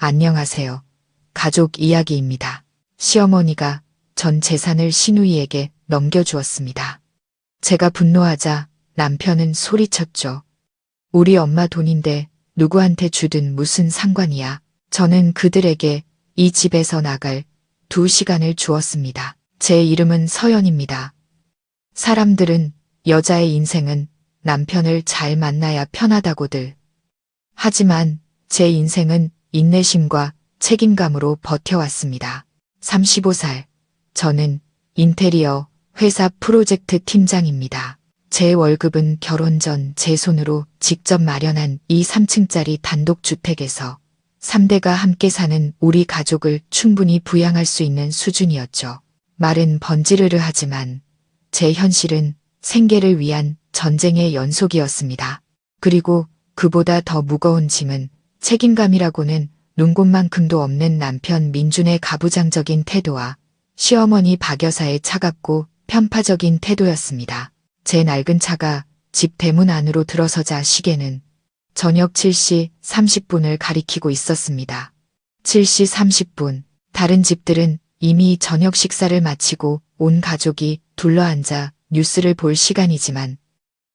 안녕하세요. 가족 이야기입니다. 시어머니가 전 재산을 시누이에게 넘겨주었습니다. 제가 분노하자 남편은 소리쳤죠. 우리 엄마 돈인데 누구한테 주든 무슨 상관이야. 저는 그들에게 이 집에서 나갈 2시간을 주었습니다. 제 이름은 서연입니다. 사람들은 여자의 인생은 남편을 잘 만나야 편하다고들. 하지만 제 인생은 인내심과 책임감으로 버텨왔습니다. 35살. 저는 인테리어 회사 프로젝트 팀장입니다. 제 월급은 결혼 전 제 손으로 직접 마련한 이 3층짜리 단독주택에서 3대가 함께 사는 우리 가족을 충분히 부양할 수 있는 수준이었죠. 말은 번지르르 하지만 제 현실은 생계를 위한 전쟁의 연속이었습니다. 그리고 그보다 더 무거운 짐은 책임감이라고는 눈곱만큼도 없는 남편 민준의 가부장적인 태도와 시어머니 박 여사의 차갑고 편파적인 태도였습니다. 제 낡은 차가 집 대문 안으로 들어서자 시계는 저녁 7시 30분을 가리키고 있었습니다. 7시 30분. 다른 집들은 이미 저녁 식사를 마치고 온 가족이 둘러앉아 뉴스를 볼 시간이지만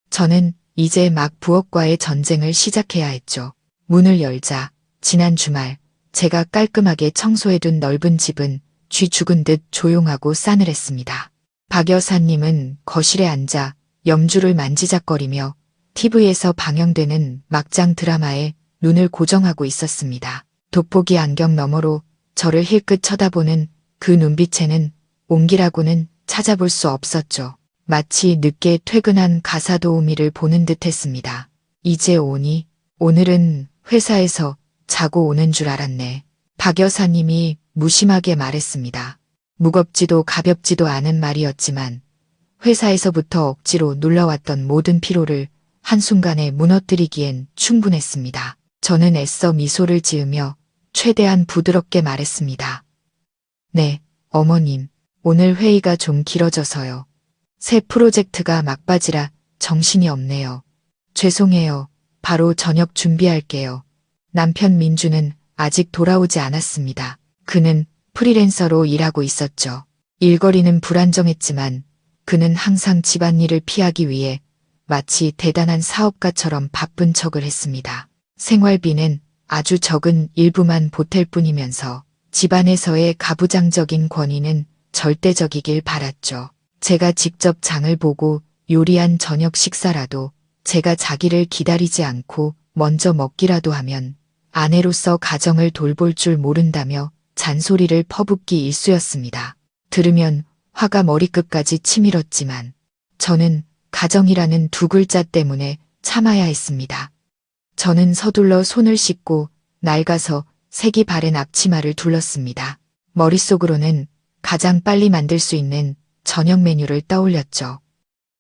저는 이제 막 부엌과의 전쟁을 시작해야 했죠. 문을 열자 지난 주말 제가 깔끔하게 청소해둔 넓은 집은 쥐 죽은 듯 조용하고 싸늘했습니다. 박 여사님은 거실에 앉아 염주를 만지작거리며 TV에서 방영되는 막장 드라마에 눈을 고정하고 있었습니다. 돋보기 안경 너머로 저를 힐끗 쳐다보는 그 눈빛에는 온기라고는 찾아볼 수 없었죠. 마치 늦게 퇴근한 가사 도우미를 보는 듯 했습니다. 이제 오니? 오늘은 회사에서 자고 오는 줄 알았네. 박 여사님이 무심하게 말했습니다. 무겁지도 가볍지도 않은 말이었지만 회사에서부터 억지로 눌러왔던 모든 피로를 한순간에 무너뜨리기엔 충분했습니다. 저는 애써 미소를 지으며 최대한 부드럽게 말했습니다. 네, 어머님. 오늘 회의가 좀 길어져서요. 새 프로젝트가 막바지라 정신이 없네요. 죄송해요. 바로 저녁 준비할게요. 남편 민주는 아직 돌아오지 않았습니다. 그는 프리랜서로 일하고 있었죠. 일거리는 불안정했지만 그는 항상 집안일을 피하기 위해 마치 대단한 사업가처럼 바쁜 척을 했습니다. 생활비는 아주 적은 일부만 보탤 뿐이면서 집안에서의 가부장적인 권위는 절대적이길 바랐죠. 제가 직접 장을 보고 요리한 저녁 식사라도 제가 자기를 기다리지 않고 먼저 먹기라도 하면 아내로서 가정을 돌볼 줄 모른다며 잔소리를 퍼붓기 일쑤였습니다. 들으면 화가 머리끝까지 치밀었지만 저는 가정이라는 2글자 때문에 참아야 했습니다. 저는 서둘러 손을 씻고 낡아서 색이 바랜 앞치마를 둘렀습니다. 머릿속으로는 가장 빨리 만들 수 있는 저녁 메뉴를 떠올렸죠.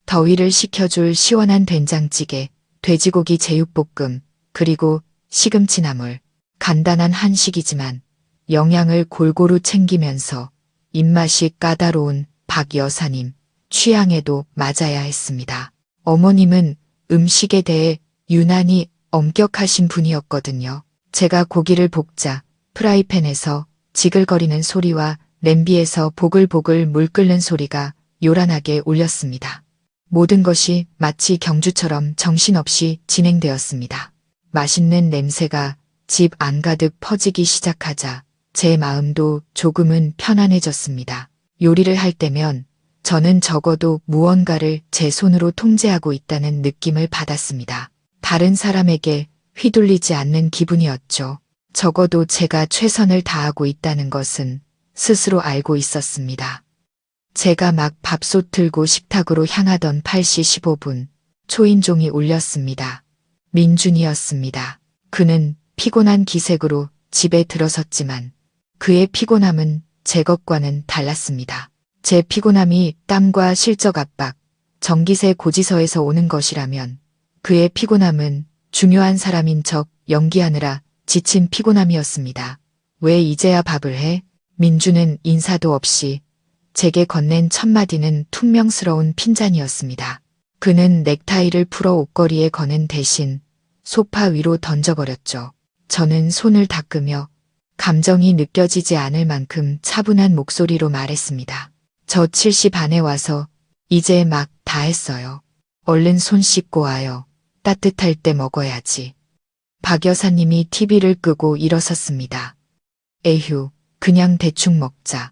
더위를 식혀줄 시원한 된장찌개, 돼지고기 제육볶음, 그리고 시금치 나물. 간단한 한식이지만 영양을 골고루 챙기면서 입맛이 까다로운 박 여사님 취향에도 맞아야 했습니다. 어머님은 음식에 대해 유난히 엄격하신 분이었거든요. 제가 고기를 볶자 프라이팬에서 지글거리는 소리와 냄비에서 보글보글 물 끓는 소리가 요란하게 울렸습니다. 모든 것이 마치 경주처럼 정신없이 진행되었습니다. 맛있는 냄새가 집 안가득 퍼지기 시작하자 제 마음도 조금은 편안해졌습니다. 요리를 할 때면 저는 적어도 무언가를 제 손으로 통제하고 있다는 느낌을 받았습니다. 다른 사람에게 휘둘리지 않는 기분이었죠. 적어도 제가 최선을 다하고 있다는 것은 스스로 알고 있었습니다. 제가 막 밥솥 들고 식탁으로 향하던 8시 15분 초인종이 울렸습니다. 민준이었습니다. 그는 피곤한 기색으로 집에 들어섰지만 그의 피곤함은 제 것과는 달랐습니다. 제 피곤함이 땀과 실적 압박, 전기세 고지서에서 오는 것이라면 그의 피곤함은 중요한 사람인 척 연기하느라 지친 피곤함이었습니다. 왜 이제야 밥을 해? 민주는 인사도 없이 제게 건넨 첫마디는 퉁명스러운 핀잔이었습니다. 그는 넥타이를 풀어 옷걸이에 거는 대신 소파 위로 던져버렸죠. 저는 손을 닦으며 감정이 느껴지지 않을 만큼 차분한 목소리로 말했습니다. 저 7시 반에 와서 이제 막 다 했어요. 얼른 손 씻고 와요. 따뜻할 때 먹어야지. 박 여사님이 TV를 끄고 일어섰습니다. 에휴, 그냥 대충 먹자.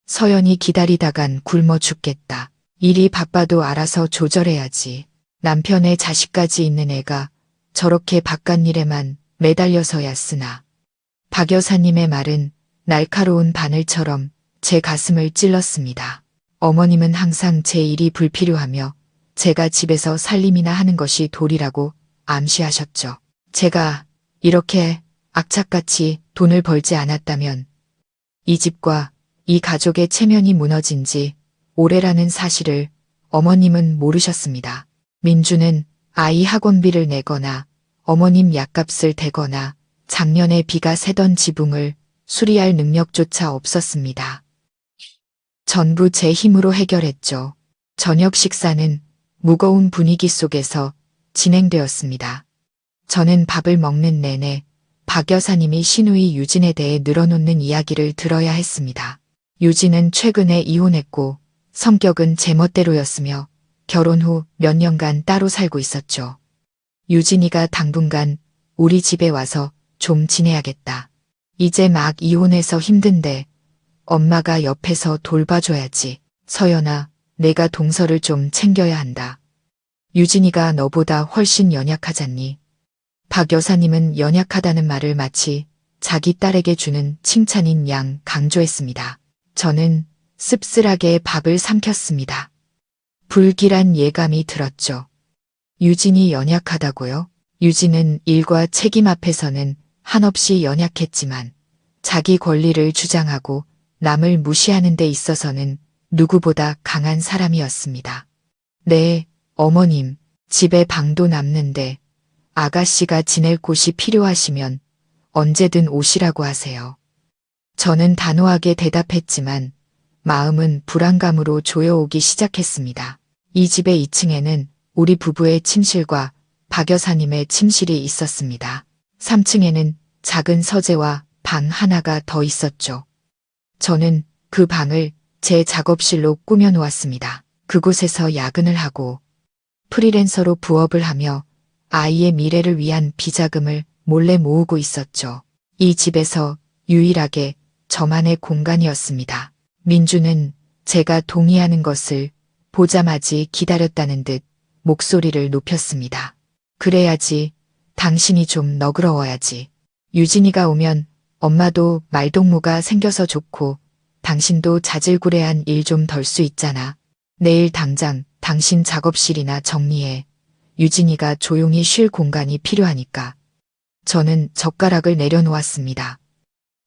서연이 기다리다간 굶어 죽겠다. 일이 바빠도 알아서 조절해야지. 남편의 자식까지 있는 애가 저렇게 바깥일에만 매달려서야 쓰나. 박 여사님의 말은 날카로운 바늘처럼 제 가슴을 찔렀습니다. 어머님은 항상 제 일이 불필요하며 제가 집에서 살림이나 하는 것이 도리라고 암시하셨죠. 제가 이렇게 악착같이 돈을 벌지 않았다면 이 집과 이 가족의 체면이 무너진 지 오래라는 사실을 어머님은 모르셨습니다. 민주는 아이 학원비를 내거나 어머님 약값을 대거나 작년에 비가 새던 지붕을 수리할 능력조차 없었습니다. 전부 제 힘으로 해결했죠. 저녁 식사는 무거운 분위기 속에서 진행되었습니다. 저는 밥을 먹는 내내 박 여사님이 시누이 유진에 대해 늘어놓는 이야기를 들어야 했습니다. 유진은 최근에 이혼했고 성격은 제멋대로였으며 결혼 후 몇 년간 따로 살고 있었죠. 유진이가 당분간 우리 집에 와서 좀 지내야겠다. 이제 막 이혼해서 힘든데 엄마가 옆에서 돌봐줘야지. 서연아, 내가 동서를 좀 챙겨야 한다. 유진이가 너보다 훨씬 연약하잖니. 박 여사님은 연약하다는 말을 마치 자기 딸에게 주는 칭찬인 양 강조했습니다. 저는 씁쓸하게 밥을 삼켰습니다. 불길한 예감이 들었죠. 유진이 연약하다고요? 유진은 일과 책임 앞에서는 한없이 연약했지만 자기 권리를 주장하고 남을 무시하는 데 있어서는 누구보다 강한 사람이었습니다. 네, 어머님, 집에 방도 남는데 아가씨가 지낼 곳이 필요하시면 언제든 오시라고 하세요. 저는 단호하게 대답했지만 마음은 불안감으로 조여오기 시작했습니다. 이 집의 2층에는 우리 부부의 침실과 박 여사님의 침실이 있었습니다. 3층에는 작은 서재와 방 하나가 더 있었죠. 저는 그 방을 제 작업실로 꾸며놓았습니다. 그곳에서 야근을 하고 프리랜서로 부업을 하며 아이의 미래를 위한 비자금을 몰래 모으고 있었죠. 이 집에서 유일하게 저만의 공간이었습니다. 민주는 제가 동의하는 것을 보자마지 기다렸다는 듯 목소리를 높였습니다. 그래야지, 당신이 좀 너그러워야지. 유진이가 오면 엄마도 말동무가 생겨서 좋고 당신도 자질구레한 일 좀 덜 수 있잖아. 내일 당장 당신 작업실이나 정리해. 유진이가 조용히 쉴 공간이 필요하니까. 저는 젓가락을 내려놓았습니다.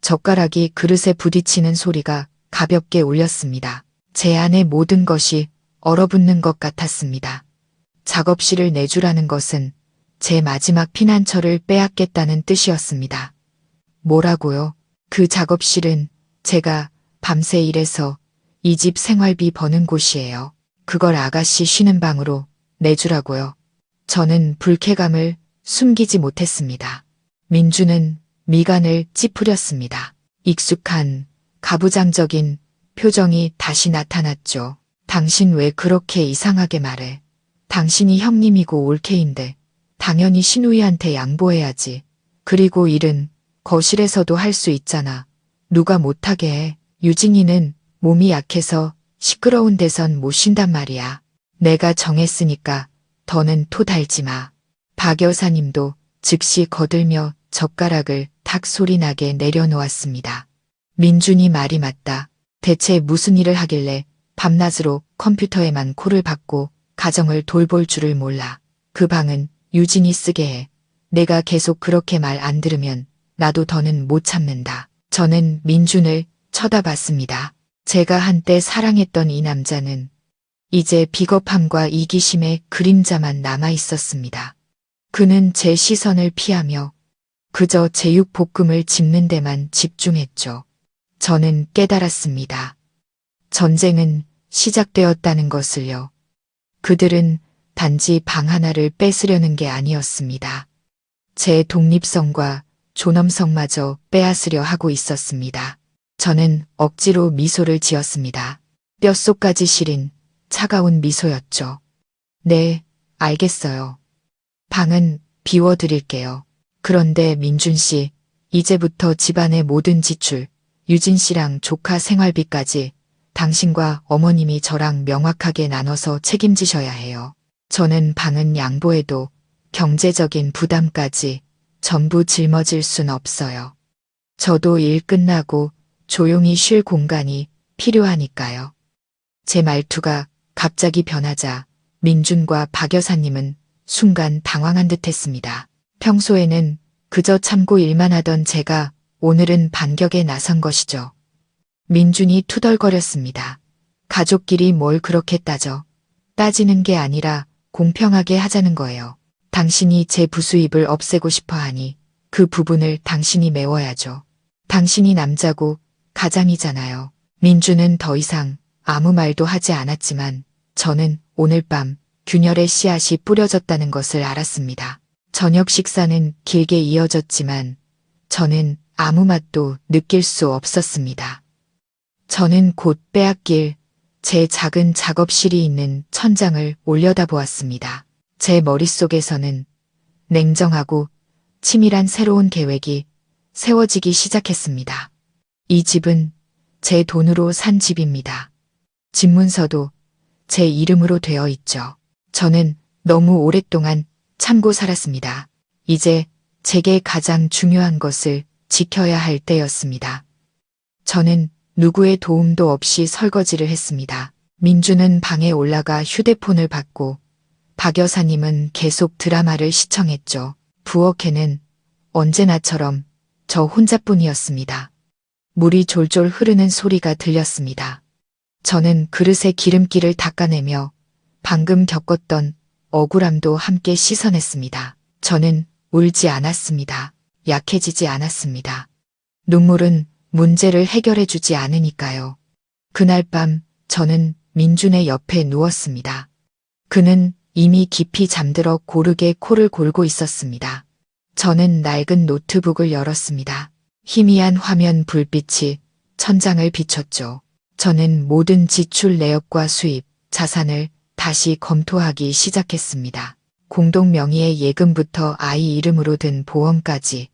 젓가락이 그릇에 부딪히는 소리가 가볍게 울렸습니다. 제 안의 모든 것이 얼어붙는 것 같았습니다. 작업실을 내주라는 것은 제 마지막 피난처를 빼앗겠다는 뜻이었습니다. 뭐라고요? 그 작업실은 제가 밤새 일해서 이 집 생활비 버는 곳이에요. 그걸 아가씨 쉬는 방으로 내주라고요. 저는 불쾌감을 숨기지 못했습니다. 민주는 미간을 찌푸렸습니다. 익숙한 가부장적인 표정이 다시 나타났죠. 당신 왜 그렇게 이상하게 말해? 당신이 형님이고 올케인데 당연히 시누이한테 양보해야지. 그리고 일은 거실에서도 할 수 있잖아. 누가 못하게 해. 유진이는 몸이 약해서 시끄러운 데선 못 쉰단 말이야. 내가 정했으니까 더는 토 달지 마. 박 여사님도 즉시 거들며 젓가락을 탁 소리나게 내려놓았습니다. 민준이 말이 맞다. 대체 무슨 일을 하길래 밤낮으로 컴퓨터에만 코를 박고 가정을 돌볼 줄을 몰라. 그 방은 유진이 쓰게 해. 내가 계속 그렇게 말 안 들으면 나도 더는 못 참는다. 저는 민준을 쳐다봤습니다. 제가 한때 사랑했던 이 남자는 이제 비겁함과 이기심의 그림자만 남아 있었습니다. 그는 제 시선을 피하며 그저 제육볶음을 집는 데만 집중했죠. 저는 깨달았습니다. 전쟁은 시작되었다는 것을요. 그들은 단지 방 하나를 뺏으려는 게 아니었습니다. 제 독립성과 존엄성마저 빼앗으려 하고 있었습니다. 저는 억지로 미소를 지었습니다. 뼛속까지 시린 차가운 미소였죠. 네, 알겠어요. 방은 비워드릴게요. 그런데 민준 씨, 이제부터 집안의 모든 지출, 유진 씨랑 조카 생활비까지 당신과 어머님이 저랑 명확하게 나눠서 책임지셔야 해요. 저는 방은 양보해도 경제적인 부담까지 전부 짊어질 순 없어요. 저도 일 끝나고 조용히 쉴 공간이 필요하니까요. 제 말투가 갑자기 변하자 민준과 박 여사님은 순간 당황한 듯 했습니다. 평소에는 그저 참고 일만 하던 제가 오늘은 반격에 나선 것이죠. 민준이 투덜거렸습니다. 가족끼리 뭘 그렇게 따져. 따지는 게 아니라 공평하게 하자는 거예요. 당신이 제 부수입을 없애고 싶어 하니 그 부분을 당신이 메워야죠. 당신이 남자고 가장이잖아요. 민준은 더 이상 아무 말도 하지 않았지만 저는 오늘 밤 균열의 씨앗이 뿌려졌다는 것을 알았습니다. 저녁 식사는 길게 이어졌지만 저는 아무 맛도 느낄 수 없었습니다. 저는 곧 빼앗길 제 작은 작업실이 있는 천장을 올려다보았습니다. 제 머릿속에서는 냉정하고 치밀한 새로운 계획이 세워지기 시작했습니다. 이 집은 제 돈으로 산 집입니다. 집문서도 제 이름으로 되어 있죠. 저는 너무 오랫동안 참고 살았습니다. 이제 제게 가장 중요한 것을 지켜야 할 때였습니다. 저는 누구의 도움도 없이 설거지를 했습니다. 민주는 방에 올라가 휴대폰을 받고 박 여사님은 계속 드라마를 시청했죠. 부엌에는 언제나처럼 저 혼자뿐이었습니다. 물이 졸졸 흐르는 소리가 들렸습니다. 저는 그릇에 기름기를 닦아내며 방금 겪었던 억울함도 함께 씻어냈습니다. 저는 울지 않았습니다. 약해지지 않았습니다. 눈물은 문제를 해결해주지 않으니까요. 그날 밤 저는 민준의 옆에 누웠습니다. 그는 이미 깊이 잠들어 고르게 코를 골고 있었습니다. 저는 낡은 노트북을 열었습니다. 희미한 화면 불빛이 천장을 비췄죠. 저는 모든 지출 내역과 수입, 자산을 다시 검토하기 시작했습니다. 공동 명의의 예금부터 아이 이름으로 든 보험까지,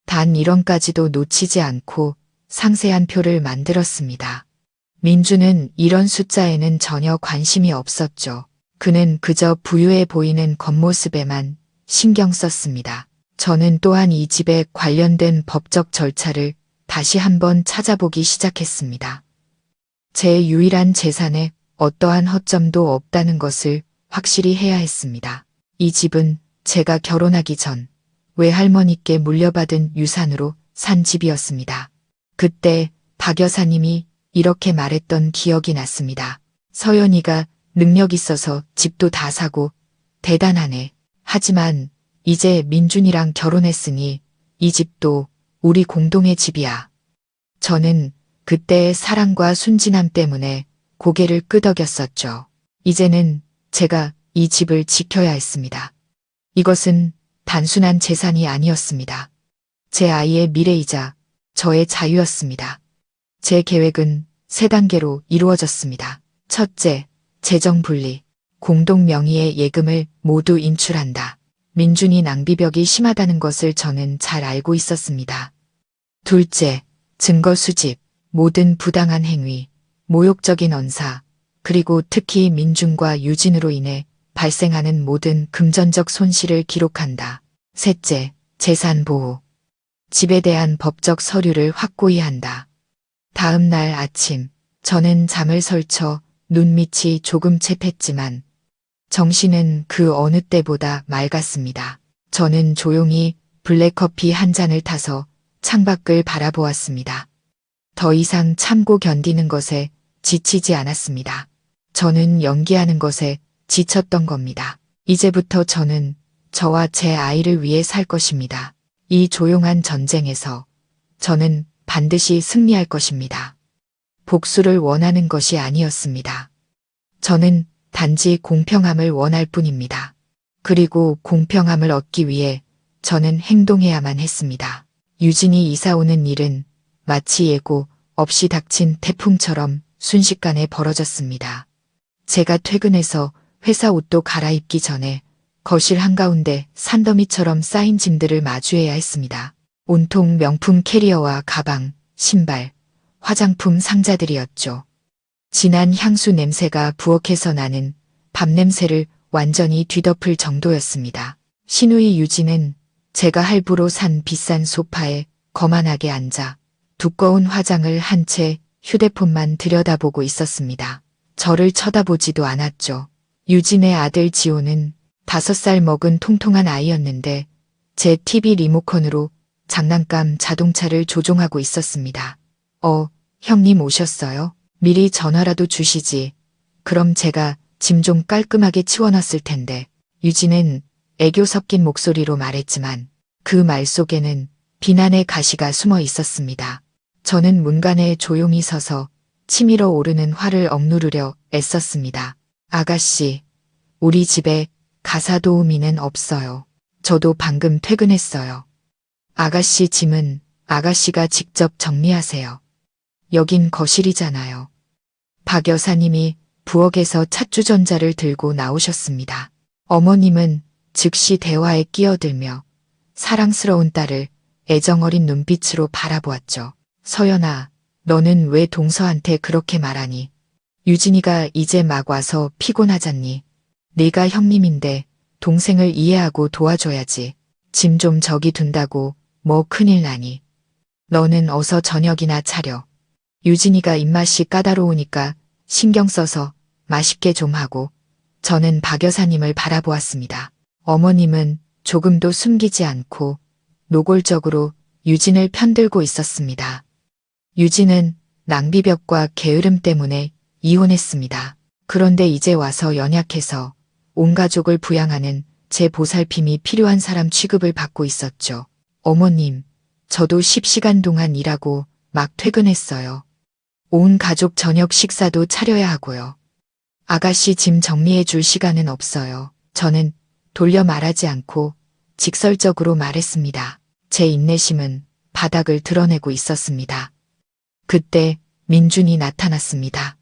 단 1원까지도 놓치지 않고 상세한 표를 만들었습니다. 민주는 이런 숫자에는 전혀 관심이 없었죠. 그는 그저 부유해 보이는 겉모습에만 신경 썼습니다. 저는 또한 이 집에 관련된 법적 절차를 다시 한번 찾아보기 시작했습니다. 제 유일한 재산에 어떠한 허점도 없다는 것을 확실히 해야 했습니다. 이 집은 제가 결혼하기 전 외할머니께 물려받은 유산으로 산 집이었습니다. 그때 박 여사님이 이렇게 말했던 기억이 났습니다. 서연이가 능력 있어서 집도 다 사고 대단하네. 하지만 이제 민준이랑 결혼했으니 이 집도 우리 공동의 집이야. 저는 그때의 사랑과 순진함 때문에 고개를 끄덕였었죠. 이제는 제가 이 집을 지켜야 했습니다. 이것은 단순한 재산이 아니었습니다. 제 아이의 미래이자 저의 자유였습니다. 제 계획은 3단계로 이루어졌습니다. 첫째, 재정 분리. 공동 명의의 예금을 모두 인출한다. 민준이 낭비벽이 심하다는 것을 저는 잘 알고 있었습니다. 둘째, 증거 수집. 모든 부당한 행위, 모욕적인 언사, 그리고 특히 민준과 유진으로 인해 발생하는 모든 금전적 손실을 기록한다. 셋째, 재산 보호. 집에 대한 법적 서류를 확고히 한다. 다음 날 아침, 저는 잠을 설쳐 눈밑이 조금 채했지만 정신은 그 어느 때보다 맑았습니다. 저는 조용히 블랙커피 한 잔을 타서 창밖을 바라보았습니다. 더 이상 참고 견디는 것에 지치지 않았습니다. 저는 연기하는 것에 지쳤던 겁니다. 이제부터 저는 저와 제 아이를 위해 살 것입니다. 이 조용한 전쟁에서 저는 반드시 승리할 것입니다. 복수를 원하는 것이 아니었습니다. 저는 단지 공평함을 원할 뿐입니다. 그리고 공평함을 얻기 위해 저는 행동해야만 했습니다. 유진이 이사 오는 일은 마치 예고 없이 닥친 태풍처럼 순식간에 벌어졌습니다. 제가 퇴근해서 회사 옷도 갈아입기 전에 거실 한가운데 산더미처럼 쌓인 짐들을 마주해야 했습니다. 온통 명품 캐리어와 가방, 신발, 화장품 상자들이었죠. 진한 향수 냄새가 부엌에서 나는 밥 냄새를 완전히 뒤덮을 정도였습니다. 시누이 유진은 제가 할부로 산 비싼 소파에 거만하게 앉아 두꺼운 화장을 한 채 휴대폰만 들여다보고 있었습니다. 저를 쳐다보지도 않았죠. 유진의 아들 지호는 5살 먹은 통통한 아이였는데 제 TV 리모컨으로 장난감 자동차를 조종하고 있었습니다. 형님 오셨어요? 미리 전화라도 주시지. 그럼 제가 짐 좀 깔끔하게 치워놨을 텐데. 유진은 애교 섞인 목소리로 말했지만 그 말 속에는 비난의 가시가 숨어 있었습니다. 저는 문간에 조용히 서서 치밀어 오르는 화를 억누르려 애썼습니다. 아가씨, 우리 집에 가사 도우미는 없어요. 저도 방금 퇴근했어요. 아가씨 짐은 아가씨가 직접 정리하세요. 여긴 거실이잖아요. 박 여사님이 부엌에서 찻주전자를 들고 나오셨습니다. 어머님은 즉시 대화에 끼어들며 사랑스러운 딸을 애정어린 눈빛으로 바라보았죠. 서연아, 너는 왜 동서한테 그렇게 말하니? 유진이가 이제 막 와서 피곤하잖니. 네가 형님인데 동생을 이해하고 도와줘야지. 짐 좀 저기 둔다고 뭐 큰일 나니. 너는 어서 저녁이나 차려. 유진이가 입맛이 까다로우니까 신경 써서 맛있게 좀 하고. 저는 박 여사님을 바라보았습니다. 어머님은 조금도 숨기지 않고 노골적으로 유진을 편들고 있었습니다. 유진은 낭비벽과 게으름 때문에 이혼했습니다. 그런데 이제 와서 연약해서 온 가족을 부양하는 제 보살핌이 필요한 사람 취급을 받고 있었죠. 어머님, 저도 10시간 동안 일하고 막 퇴근했어요. 온 가족 저녁 식사도 차려야 하고요. 아가씨 짐 정리해 줄 시간은 없어요. 저는 돌려 말하지 않고 직설적으로 말했습니다. 제 인내심은 바닥을 드러내고 있었습니다. 그때 민준이 나타났습니다.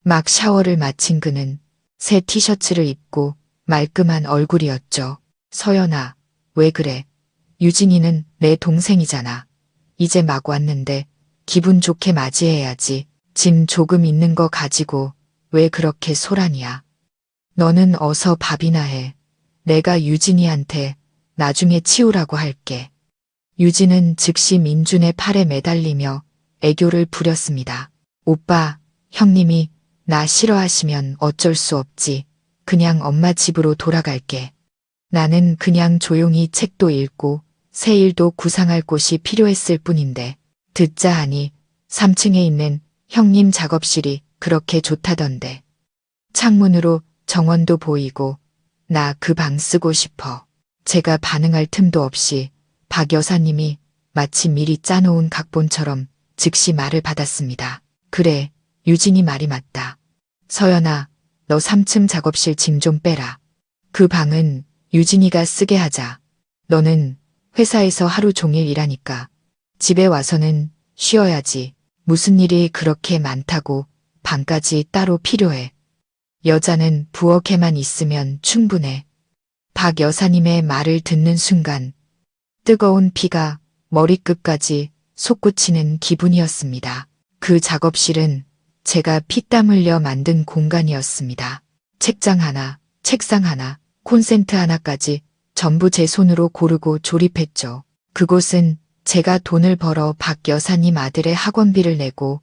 막 샤워를 마친 그는 새 티셔츠를 입고 말끔한 얼굴이었죠. 서연아, 왜 그래? 유진이는 내 동생이잖아. 이제 막 왔는데 기분 좋게 맞이해야지. 짐 조금 있는 거 가지고 왜 그렇게 소란이야? 너는 어서 밥이나 해. 내가 유진이한테 나중에 치우라고 할게. 유진은 즉시 민준의 팔에 매달리며 애교를 부렸습니다. 오빠, 형님이 나 싫어하시면 어쩔 수 없지. 그냥 엄마 집으로 돌아갈게. 나는 그냥 조용히 책도 읽고 새 일도 구상할 곳이 필요했을 뿐인데 듣자 하니 3층에 있는 형님 작업실이 그렇게 좋다던데. 창문으로 정원도 보이고 나 그 방 쓰고 싶어. 제가 반응할 틈도 없이 박 여사님이 마치 미리 짜놓은 각본처럼 즉시 말을 받았습니다. 그래, 유진이 말이 맞다. 서연아, 너 3층 작업실 짐 좀 빼라. 그 방은 유진이가 쓰게 하자. 너는 회사에서 하루 종일 일하니까 집에 와서는 쉬어야지. 무슨 일이 그렇게 많다고 방까지 따로 필요해. 여자는 부엌에만 있으면 충분해. 박 여사님의 말을 듣는 순간 뜨거운 피가 머리끝까지 솟구치는 기분이었습니다. 그 작업실은 제가 피땀 흘려 만든 공간이었습니다. 책장 하나, 책상 하나, 콘센트 하나까지 전부 제 손으로 고르고 조립했죠. 그곳은 제가 돈을 벌어 박 여사님 아들의 학원비를 내고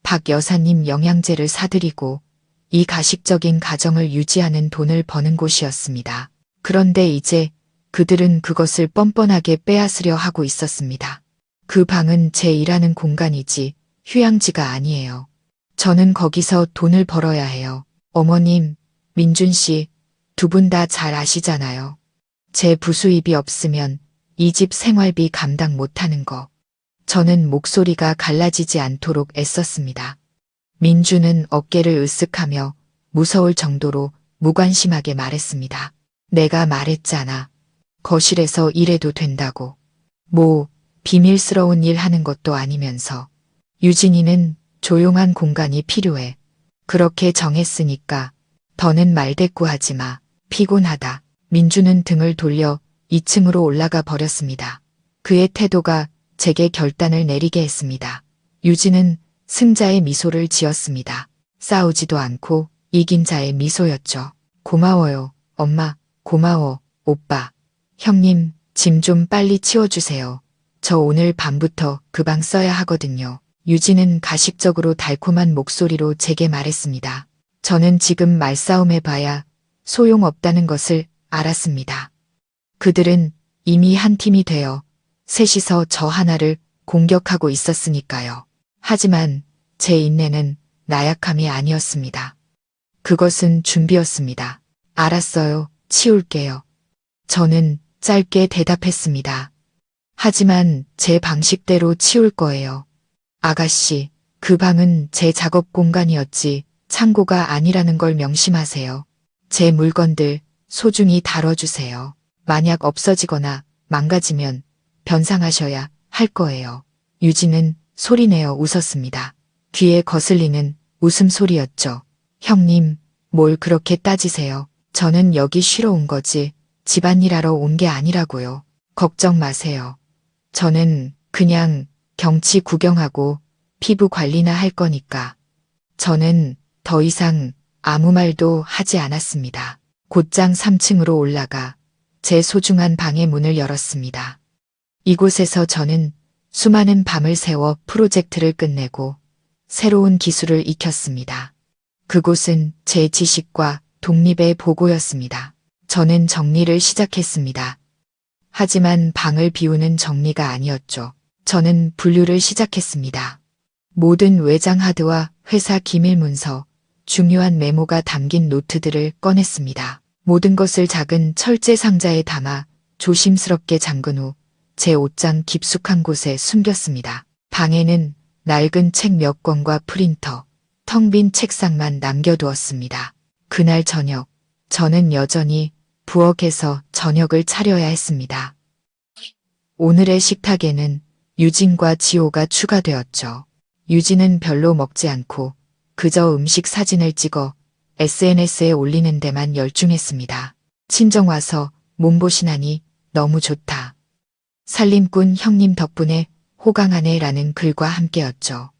박 여사님 영양제를 사드리고 이 가식적인 가정을 유지하는 돈을 버는 곳이었습니다. 그런데 이제 그들은 그것을 뻔뻔하게 빼앗으려 하고 있었습니다. 그 방은 제 일하는 공간이지 휴양지가 아니에요. 저는 거기서 돈을 벌어야 해요. 어머님, 민준 씨, 두 분 다 잘 아시잖아요. 제 부수입이 없으면 이 집 생활비 감당 못하는 거. 저는 목소리가 갈라지지 않도록 애썼습니다. 민준은 어깨를 으쓱하며 무서울 정도로 무관심하게 말했습니다. 내가 말했잖아. 거실에서 일해도 된다고. 뭐 비밀스러운 일 하는 것도 아니면서. 유진이는 조용한 공간이 필요해. 그렇게 정했으니까 더는 말대꾸하지 마. 피곤하다. 민주는 등을 돌려 2층으로 올라가 버렸습니다. 그의 태도가 제게 결단을 내리게 했습니다. 유진은 승자의 미소를 지었습니다. 싸우지도 않고 이긴 자의 미소였죠. 고마워요, 엄마. 고마워, 오빠. 형님, 짐 좀 빨리 치워주세요. 저 오늘 밤부터 그 방 써야 하거든요. 유진은 가식적으로 달콤한 목소리로 제게 말했습니다. 저는 지금 말싸움 해봐야 소용없다는 것을 알았습니다. 그들은 이미 한 팀이 되어 셋이서 저 하나를 공격하고 있었으니까요. 하지만 제 인내는 나약함이 아니었습니다. 그것은 준비였습니다. 알았어요. 치울게요. 저는 짧게 대답했습니다. 하지만 제 방식대로 치울 거예요. 아가씨, 그 방은 제 작업 공간이었지 창고가 아니라는 걸 명심하세요. 제 물건들 소중히 다뤄주세요. 만약 없어지거나 망가지면 변상하셔야 할 거예요. 유진은 소리내어 웃었습니다. 귀에 거슬리는 웃음소리였죠. 형님, 뭘 그렇게 따지세요. 저는 여기 쉬러 온 거지 집안일하러 온 게 아니라고요. 걱정 마세요. 저는 그냥 경치 구경하고 피부 관리나 할 거니까. 저는 더 이상 아무 말도 하지 않았습니다. 곧장 3층으로 올라가 제 소중한 방의 문을 열었습니다. 이곳에서 저는 수많은 밤을 새워 프로젝트를 끝내고 새로운 기술을 익혔습니다. 그곳은 제 지식과 독립의 보고였습니다. 저는 정리를 시작했습니다. 하지만 방을 비우는 정리가 아니었죠. 저는 분류를 시작했습니다. 모든 외장 하드와 회사 기밀 문서, 중요한 메모가 담긴 노트들을 꺼냈습니다. 모든 것을 작은 철제 상자에 담아 조심스럽게 잠근 후 제 옷장 깊숙한 곳에 숨겼습니다. 방에는 낡은 책 몇 권과 프린터, 텅 빈 책상만 남겨두었습니다. 그날 저녁, 저는 여전히 부엌에서 저녁을 차려야 했습니다. 오늘의 식탁에는 유진과 지호가 추가되었죠. 유진은 별로 먹지 않고 그저 음식 사진을 찍어 SNS에 올리는 데만 열중했습니다. 친정 와서 몸보신하니 너무 좋다. 살림꾼 형님 덕분에 호강하네라는 글과 함께였죠.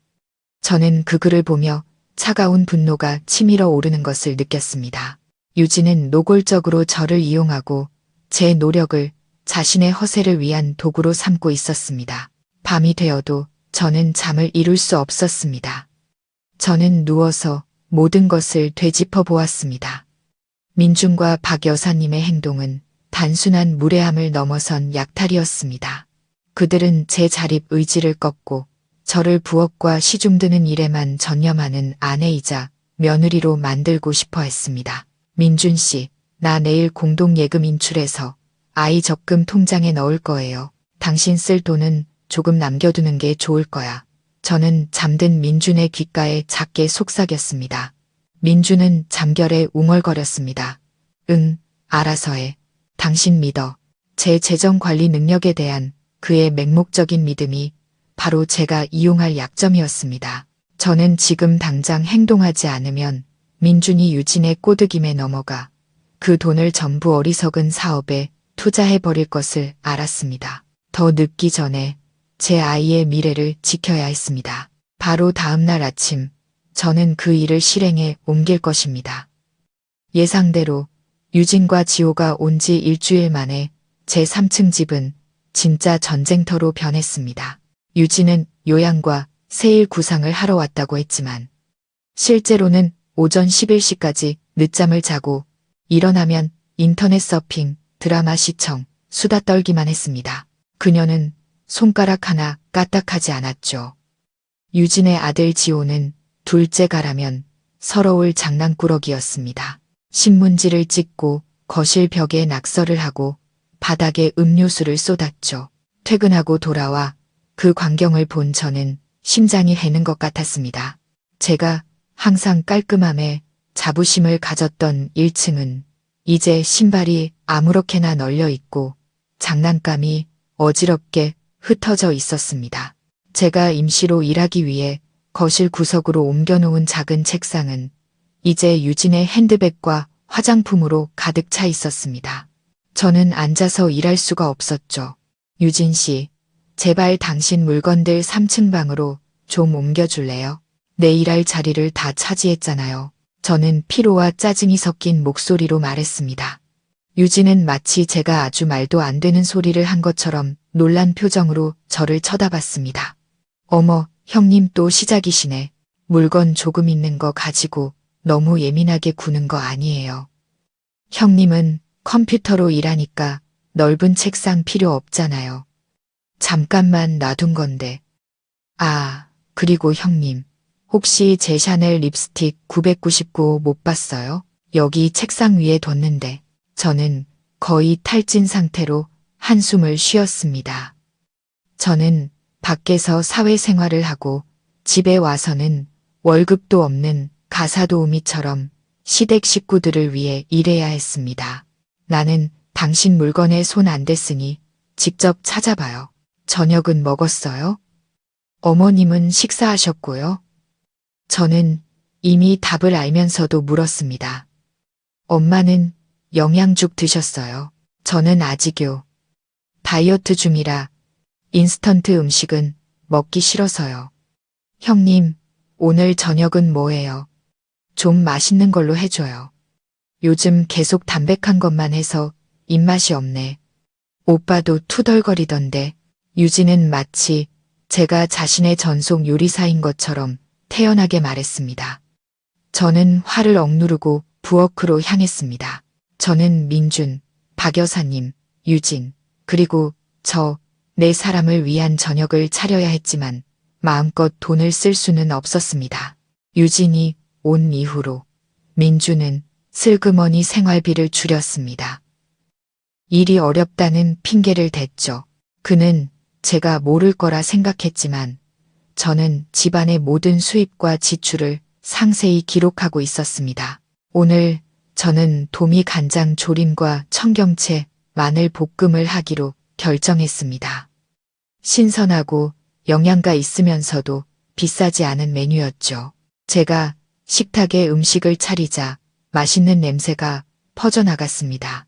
저는 그 글을 보며 차가운 분노가 치밀어 오르는 것을 느꼈습니다. 유진은 노골적으로 저를 이용하고 제 노력을 자신의 허세를 위한 도구로 삼고 있었습니다. 밤이 되어도 저는 잠을 이룰 수 없었습니다. 저는 누워서 모든 것을 되짚어 보았습니다. 민준과 박 여사님의 행동은 단순한 무례함을 넘어선 약탈이었습니다. 그들은 제 자립 의지를 꺾고 저를 부엌과 시중 드는 일에만 전념하는 아내이자 며느리로 만들고 싶어 했습니다. 민준 씨, 나 내일 공동예금 인출해서 아이 적금 통장에 넣을 거예요. 당신 쓸 돈은 조금 남겨두는 게 좋을 거야. 저는 잠든 민준의 귓가에 작게 속삭였습니다. 민준은 잠결에 웅얼거렸습니다. 응, 알아서 해. 당신 믿어. 제 재정 관리 능력에 대한 그의 맹목적인 믿음이 바로 제가 이용할 약점이었습니다. 저는 지금 당장 행동하지 않으면 민준이 유진의 꼬드김에 넘어가 그 돈을 전부 어리석은 사업에 투자해버릴 것을 알았습니다. 더 늦기 전에 제 아이의 미래를 지켜야 했습니다. 바로 다음 날 아침 저는 그 일을 실행에 옮길 것입니다. 예상대로 유진과 지호가 온 지 일주일 만에 제 3층 집은 진짜 전쟁터로 변했습니다. 유진은 요양과 세일 구상을 하러 왔다고 했지만 실제로는 오전 11시까지 늦잠을 자고 일어나면 인터넷 서핑, 드라마 시청, 수다 떨기만 했습니다. 그녀는 손가락 하나 까딱하지 않았죠. 유진의 아들 지호는 둘째가라면 서러울 장난꾸러기였습니다. 신문지를 찍고 거실 벽에 낙서를 하고 바닥에 음료수를 쏟았죠. 퇴근하고 돌아와 그 광경을 본 저는 심장이 해는 것 같았습니다. 제가 항상 깔끔함에 자부심을 가졌던 1층은 이제 신발이 아무렇게나 널려 있고 장난감이 어지럽게 흩어져 있었습니다. 제가 임시로 일하기 위해 거실 구석으로 옮겨놓은 작은 책상은 이제 유진의 핸드백과 화장품으로 가득 차 있었습니다. 저는 앉아서 일할 수가 없었죠. 유진 씨, 제발 당신 물건들 3층 방으로 좀 옮겨줄래요? 내 일할 자리를 다 차지했잖아요. 저는 피로와 짜증이 섞인 목소리로 말했습니다. 유진은 마치 제가 아주 말도 안 되는 소리를 한 것처럼 놀란 표정으로 저를 쳐다봤습니다. 어머, 형님 또 시작이시네. 물건 조금 있는 거 가지고 너무 예민하게 구는 거 아니에요. 형님은 컴퓨터로 일하니까 넓은 책상 필요 없잖아요. 잠깐만 놔둔 건데. 아, 그리고 형님, 혹시 제 샤넬 립스틱 999 못 봤어요? 여기 책상 위에 뒀는데. 저는 거의 탈진 상태로 한숨을 쉬었습니다. 저는 밖에서 사회생활을 하고 집에 와서는 월급도 없는 가사도우미처럼 시댁 식구들을 위해 일해야 했습니다. 나는 당신 물건에 손 안 댔으니 직접 찾아봐요. 저녁은 먹었어요? 어머님은 식사하셨고요. 저는 이미 답을 알면서도 물었습니다. 엄마는 영양죽 드셨어요. 저는 아직요. 다이어트 중이라 인스턴트 음식은 먹기 싫어서요. 형님, 오늘 저녁은 뭐예요? 좀 맛있는 걸로 해줘요. 요즘 계속 담백한 것만 해서 입맛이 없네. 오빠도 투덜거리던데. 유진은 마치 제가 자신의 전속 요리사인 것처럼 태연하게 말했습니다. 저는 화를 억누르고 부엌으로 향했습니다. 저는 민준, 박 여사님, 유진, 그리고 저, 네 사람을 위한 저녁을 차려야 했지만 마음껏 돈을 쓸 수는 없었습니다. 유진이 온 이후로 민준은 슬그머니 생활비를 줄였습니다. 일이 어렵다는 핑계를 댔죠. 그는 제가 모를 거라 생각했지만 저는 집안의 모든 수입과 지출을 상세히 기록하고 있었습니다. 오늘 저는 도미 간장 조림과 청경채, 마늘 볶음을 하기로 결정했습니다. 신선하고 영양가 있으면서도 비싸지 않은 메뉴였죠. 제가 식탁에 음식을 차리자 맛있는 냄새가 퍼져나갔습니다.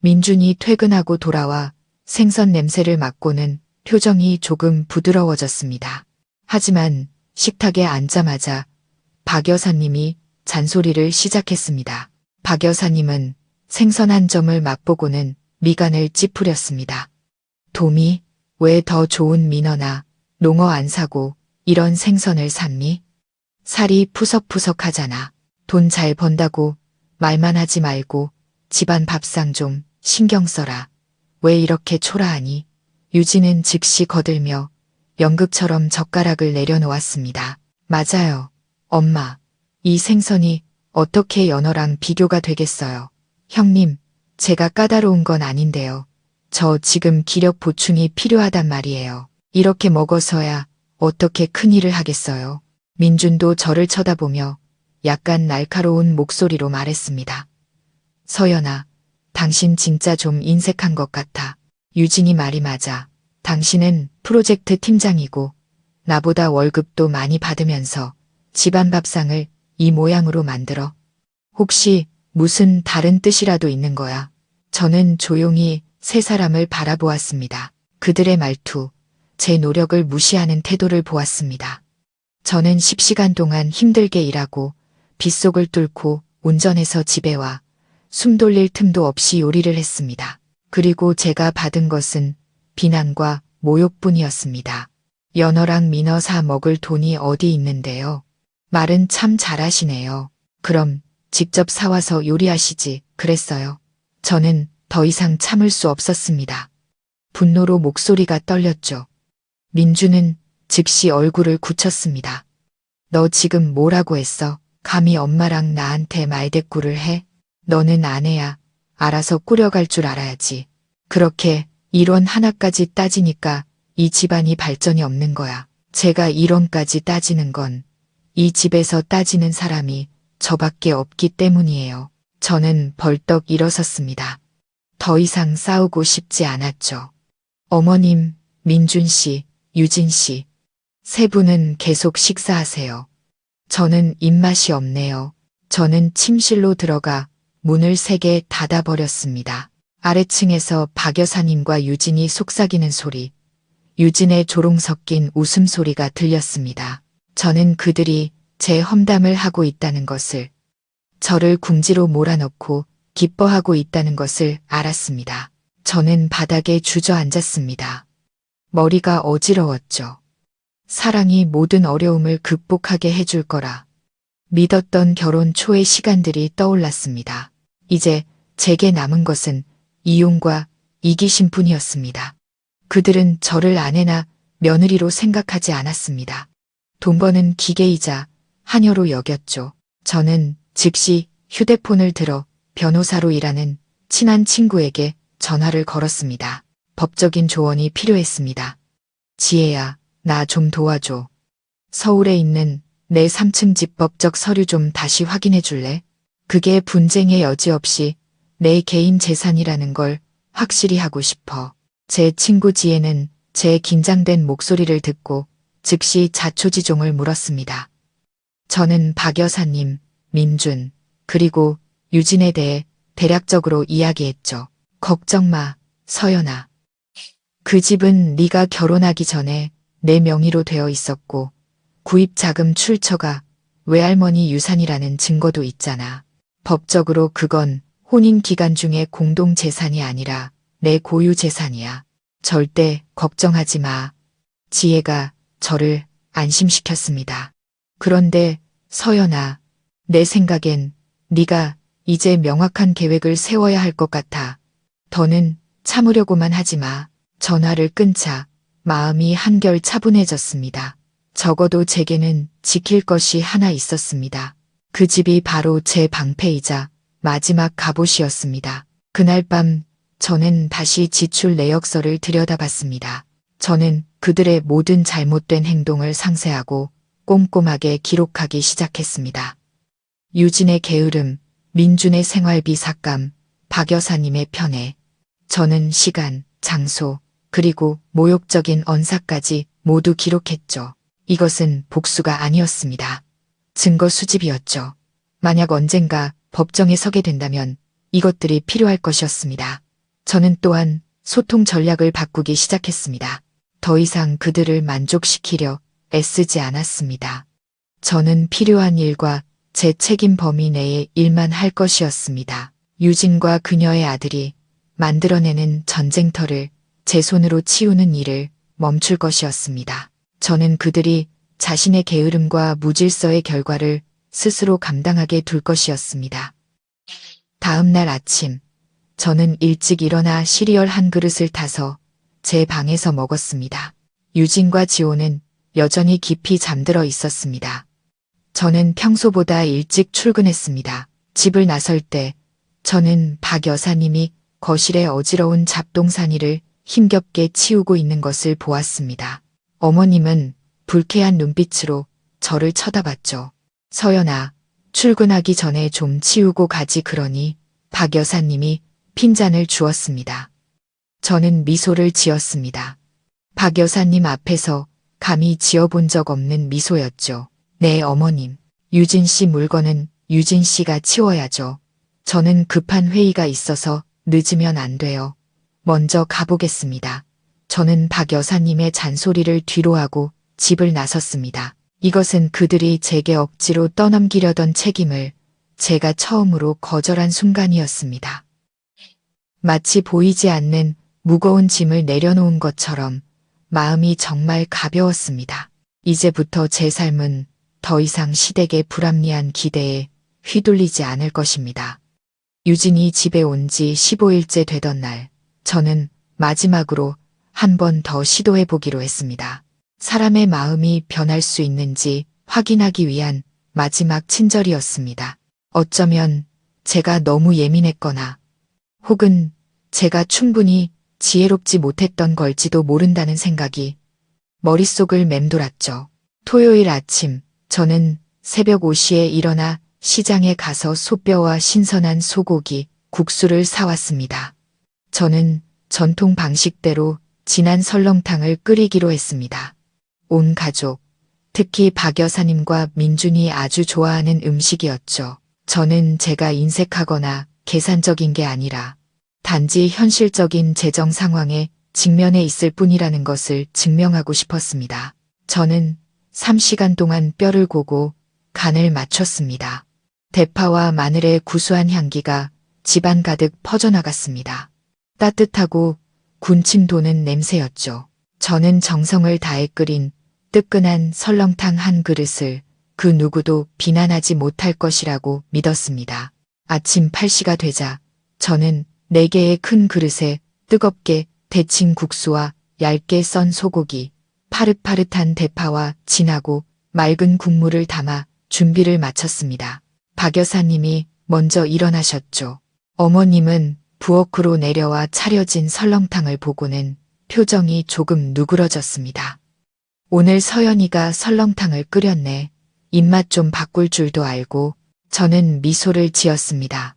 민준이 퇴근하고 돌아와 생선 냄새를 맡고는 표정이 조금 부드러워졌습니다. 하지만 식탁에 앉자마자 박 여사님이 잔소리를 시작했습니다. 박 여사님은 생선 한 점을 맛보고는 미간을 찌푸렸습니다. 도미, 왜 더 좋은 민어나 농어 안 사고 이런 생선을 샀니? 살이 푸석푸석하잖아. 돈 잘 번다고 말만 하지 말고 집안 밥상 좀 신경 써라. 왜 이렇게 초라하니? 유진은 즉시 거들며 연극처럼 젓가락을 내려놓았습니다. 맞아요. 엄마, 이 생선이 어떻게 연어랑 비교가 되겠어요. 형님, 제가 까다로운 건 아닌데요. 저 지금 기력 보충이 필요하단 말이에요. 이렇게 먹어서야 어떻게 큰일을 하겠어요. 민준도 저를 쳐다보며 약간 날카로운 목소리로 말했습니다. 서연아, 당신 진짜 좀 인색한 것 같아. 유진이 말이 맞아. 당신은 프로젝트 팀장이고 나보다 월급도 많이 받으면서 집안 밥상을 이 모양으로 만들어. 혹시 무슨 다른 뜻이라도 있는 거야? 저는 조용히 세 사람을 바라보았습니다. 그들의 말투, 제 노력을 무시하는 태도를 보았습니다. 저는 10시간 동안 힘들게 일하고 빗속을 뚫고 운전해서 집에 와 숨 돌릴 틈도 없이 요리를 했습니다. 그리고 제가 받은 것은 비난과 모욕뿐이었습니다. 연어랑 민어 사 먹을 돈이 어디 있는데요. 말은 참 잘하시네요. 그럼 직접 사와서 요리하시지 그랬어요. 저는 더 이상 참을 수 없었습니다. 분노로 목소리가 떨렸죠. 민주는 즉시 얼굴을 굳혔습니다. 너 지금 뭐라고 했어? 감히 엄마랑 나한테 말대꾸를 해? 너는 아내야. 알아서 꾸려갈 줄 알아야지. 그렇게 일원 하나까지 따지니까 이 집안이 발전이 없는 거야. 제가 일원까지 따지는 건 이 집에서 따지는 사람이 저밖에 없기 때문이에요. 저는 벌떡 일어섰습니다. 더 이상 싸우고 싶지 않았죠. 어머님, 민준 씨, 유진 씨. 세 분은 계속 식사하세요. 저는 입맛이 없네요. 저는 침실로 들어가 문을 세게 닫아버렸습니다. 아래층에서 박 여사님과 유진이 속삭이는 소리, 유진의 조롱 섞인 웃음소리가 들렸습니다. 저는 그들이 제 험담을 하고 있다는 것을, 저를 궁지로 몰아넣고 기뻐하고 있다는 것을 알았습니다. 저는 바닥에 주저앉았습니다. 머리가 어지러웠죠. 사랑이 모든 어려움을 극복하게 해줄 거라 믿었던 결혼 초의 시간들이 떠올랐습니다. 이제 제게 남은 것은 이용과 이기심뿐이었습니다. 그들은 저를 아내나 며느리로 생각하지 않았습니다. 돈 버는 기계이자 하녀로 여겼죠. 저는 즉시 휴대폰을 들어 변호사로 일하는 친한 친구에게 전화를 걸었습니다. 법적인 조언이 필요했습니다. 지혜야, 나 좀 도와줘. 서울에 있는 내 3층 집 법적 서류 좀 다시 확인해 줄래? 그게 분쟁의 여지 없이 내 개인 재산이라는 걸 확실히 하고 싶어. 제 친구 지혜는 제 긴장된 목소리를 듣고 즉시 자초지종을 물었습니다. 저는 박 여사님, 민준, 그리고 유진에 대해 대략적으로 이야기했죠. 걱정 마, 서연아. 그 집은 네가 결혼하기 전에 내 명의로 되어 있었고 구입자금 출처가 외할머니 유산이라는 증거도 있잖아. 법적으로 그건 혼인 기간 중에 공동 재산이 아니라 내 고유 재산이야. 절대 걱정하지 마. 지혜가 저를 안심시켰습니다. 그런데 서연아, 내 생각엔 네가 이제 명확한 계획을 세워야 할 것 같아. 더는 참으려고만 하지 마. 전화를 끊자 마음이 한결 차분해졌습니다. 적어도 제게는 지킬 것이 하나 있었습니다. 그 집이 바로 제 방패이자 마지막 갑옷이었습니다. 그날 밤 저는 다시 지출 내역서를 들여다봤습니다. 저는 그들의 모든 잘못된 행동을 상세하고 꼼꼼하게 기록하기 시작했습니다. 유진의 게으름, 민준의 생활비 삭감, 박 여사님의 편애. 저는 시간, 장소, 그리고 모욕적인 언사까지 모두 기록했죠. 이것은 복수가 아니었습니다. 증거 수집이었죠. 만약 언젠가 법정에 서게 된다면 이것들이 필요할 것이었습니다. 저는 또한 소통 전략을 바꾸기 시작했습니다. 더 이상 그들을 만족시키려 애쓰지 않았습니다. 저는 필요한 일과 제 책임 범위 내의 일만 할 것이었습니다. 유진과 그녀의 아들이 만들어내는 전쟁터를 제 손으로 치우는 일을 멈출 것이었습니다. 저는 그들이 자신의 게으름과 무질서의 결과를 스스로 감당하게 둘 것이었습니다. 다음 날 아침, 저는 일찍 일어나 시리얼 한 그릇을 타서 제 방에서 먹었습니다. 유진과 지호는 여전히 깊이 잠들어 있었습니다. 저는 평소보다 일찍 출근했습니다. 집을 나설 때 저는 박 여사님이 거실에 어지러운 잡동사니를 힘겹게 치우고 있는 것을 보았습니다. 어머님은 불쾌한 눈빛으로 저를 쳐다봤죠. 서연아, 출근하기 전에 좀 치우고 가지 그러니 박 여사님이 핀잔을 주었습니다. 저는 미소를 지었습니다. 박 여사님 앞에서 감히 지어본 적 없는 미소였죠. 네, 어머님. 유진 씨 물건은 유진 씨가 치워야죠. 저는 급한 회의가 있어서 늦으면 안 돼요. 먼저 가보겠습니다. 저는 박 여사님의 잔소리를 뒤로하고 집을 나섰습니다. 이것은 그들이 제게 억지로 떠넘기려던 책임을 제가 처음으로 거절한 순간이었습니다. 마치 보이지 않는 무거운 짐을 내려놓은 것처럼 마음이 정말 가벼웠습니다. 이제부터 제 삶은 더 이상 시댁의 불합리한 기대에 휘둘리지 않을 것입니다. 유진이 집에 온 지 15일째 되던 날, 저는 마지막으로 한 번 더 시도해 보기로 했습니다. 사람의 마음이 변할 수 있는지 확인하기 위한 마지막 친절이었습니다. 어쩌면 제가 너무 예민했거나 혹은 제가 충분히 지혜롭지 못했던 걸지도 모른다는 생각이 머릿속을 맴돌았죠. 토요일 아침, 저는 새벽 5시에 일어나 시장에 가서 소뼈와 신선한 소고기, 국수를 사왔습니다. 저는 전통 방식대로 진한 설렁탕을 끓이기로 했습니다. 온 가족, 특히 박 여사님과 민준이 아주 좋아하는 음식이었죠. 저는 제가 인색하거나 계산적인 게 아니라 단지 현실적인 재정 상황에 직면해 있을 뿐이라는 것을 증명하고 싶었습니다. 저는 3시간 동안 뼈를 고고 간을 맞췄습니다. 대파와 마늘의 구수한 향기가 집안 가득 퍼져나갔습니다. 따뜻하고 군침 도는 냄새였죠. 저는 정성을 다해 끓인 뜨끈한 설렁탕 한 그릇을 그 누구도 비난하지 못할 것이라고 믿었습니다. 아침 8시가 되자 저는 4개의 큰 그릇에 뜨겁게 데친 국수와 얇게 썬 소고기, 파릇파릇한 대파와 진하고 맑은 국물을 담아 준비를 마쳤습니다. 박 여사님이 먼저 일어나셨죠. 어머님은 부엌으로 내려와 차려진 설렁탕을 보고는 표정이 조금 누그러졌습니다. 오늘 서연이가 설렁탕을 끓였네. 입맛 좀 바꿀 줄도 알고. 저는 미소를 지었습니다.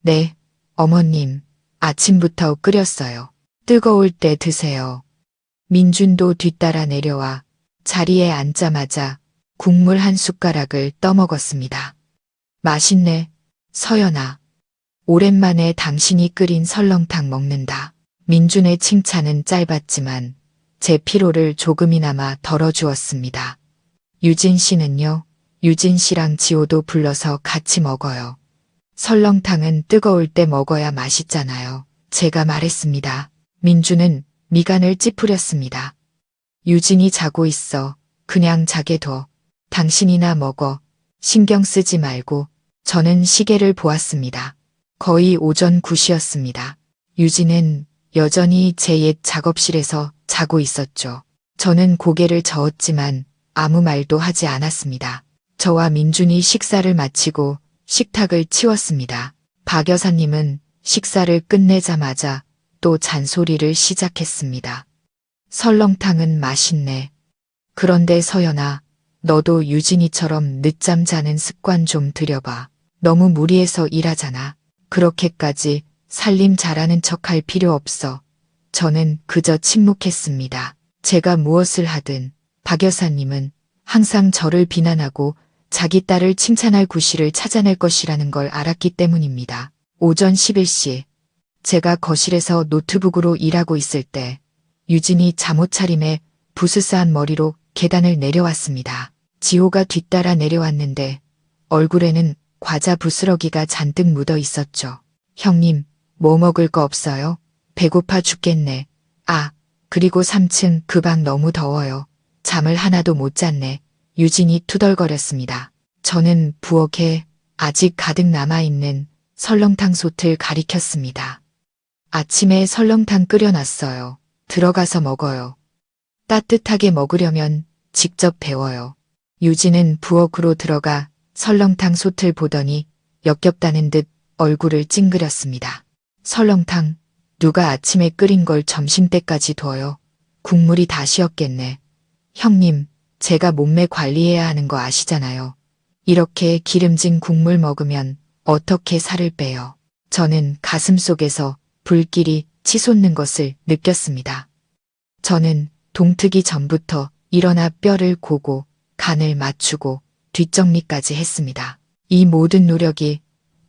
네, 어머님, 아침부터 끓였어요. 뜨거울 때 드세요. 민준도 뒤따라 내려와 자리에 앉자마자 국물 한 숟가락을 떠먹었습니다. 맛있네, 서연아. 오랜만에 당신이 끓인 설렁탕 먹는다. 민준의 칭찬은 짧았지만 제 피로를 조금이나마 덜어주었습니다. 유진 씨는요? 유진 씨랑 지호도 불러서 같이 먹어요. 설렁탕은 뜨거울 때 먹어야 맛있잖아요. 제가 말했습니다. 민준은 미간을 찌푸렸습니다. 유진이 자고 있어. 그냥 자게 둬. 당신이나 먹어. 신경 쓰지 말고. 저는 시계를 보았습니다. 거의 오전 9시였습니다. 유진은 여전히 제 옛 작업실에서 자고 있었죠. 저는 고개를 저었지만 아무 말도 하지 않았습니다. 저와 민준이 식사를 마치고 식탁을 치웠습니다. 박 여사님은 식사를 끝내자마자 또 잔소리를 시작했습니다. 설렁탕은 맛있네. 그런데 서연아, 너도 유진이처럼 늦잠 자는 습관 좀 들여봐. 너무 무리해서 일하잖아. 그렇게까지 살림 잘하는 척할 필요 없어. 저는 그저 침묵했습니다. 제가 무엇을 하든 박 여사님은 항상 저를 비난하고 자기 딸을 칭찬할 구실을 찾아낼 것이라는 걸 알았기 때문입니다. 오전 11시, 제가 거실에서 노트북으로 일하고 있을 때 유진이 잠옷차림에 부스스한 머리로 계단을 내려왔습니다. 지호가 뒤따라 내려왔는데 얼굴에는 과자 부스러기가 잔뜩 묻어 있었죠. 형님, 뭐 먹을 거 없어요? 배고파 죽겠네. 아, 그리고 3층 그 방 너무 더워요. 잠을 하나도 못 잤네. 유진이 투덜거렸습니다. 저는 부엌에 아직 가득 남아있는 설렁탕 솥을 가리켰습니다. 아침에 설렁탕 끓여놨어요. 들어가서 먹어요. 따뜻하게 먹으려면 직접 배워요. 유진은 부엌으로 들어가 설렁탕 솥을 보더니 역겹다는 듯 얼굴을 찡그렸습니다. 설렁탕, 누가 아침에 끓인 걸 점심때까지 둬요. 국물이 다 식었겠네. 형님, 제가 몸매 관리해야 하는 거 아시잖아요. 이렇게 기름진 국물 먹으면 어떻게 살을 빼요. 저는 가슴속에서 불길이 치솟는 것을 느꼈습니다. 저는 동트기 전부터 일어나 뼈를 고고 간을 맞추고 뒷정리까지 했습니다. 이 모든 노력이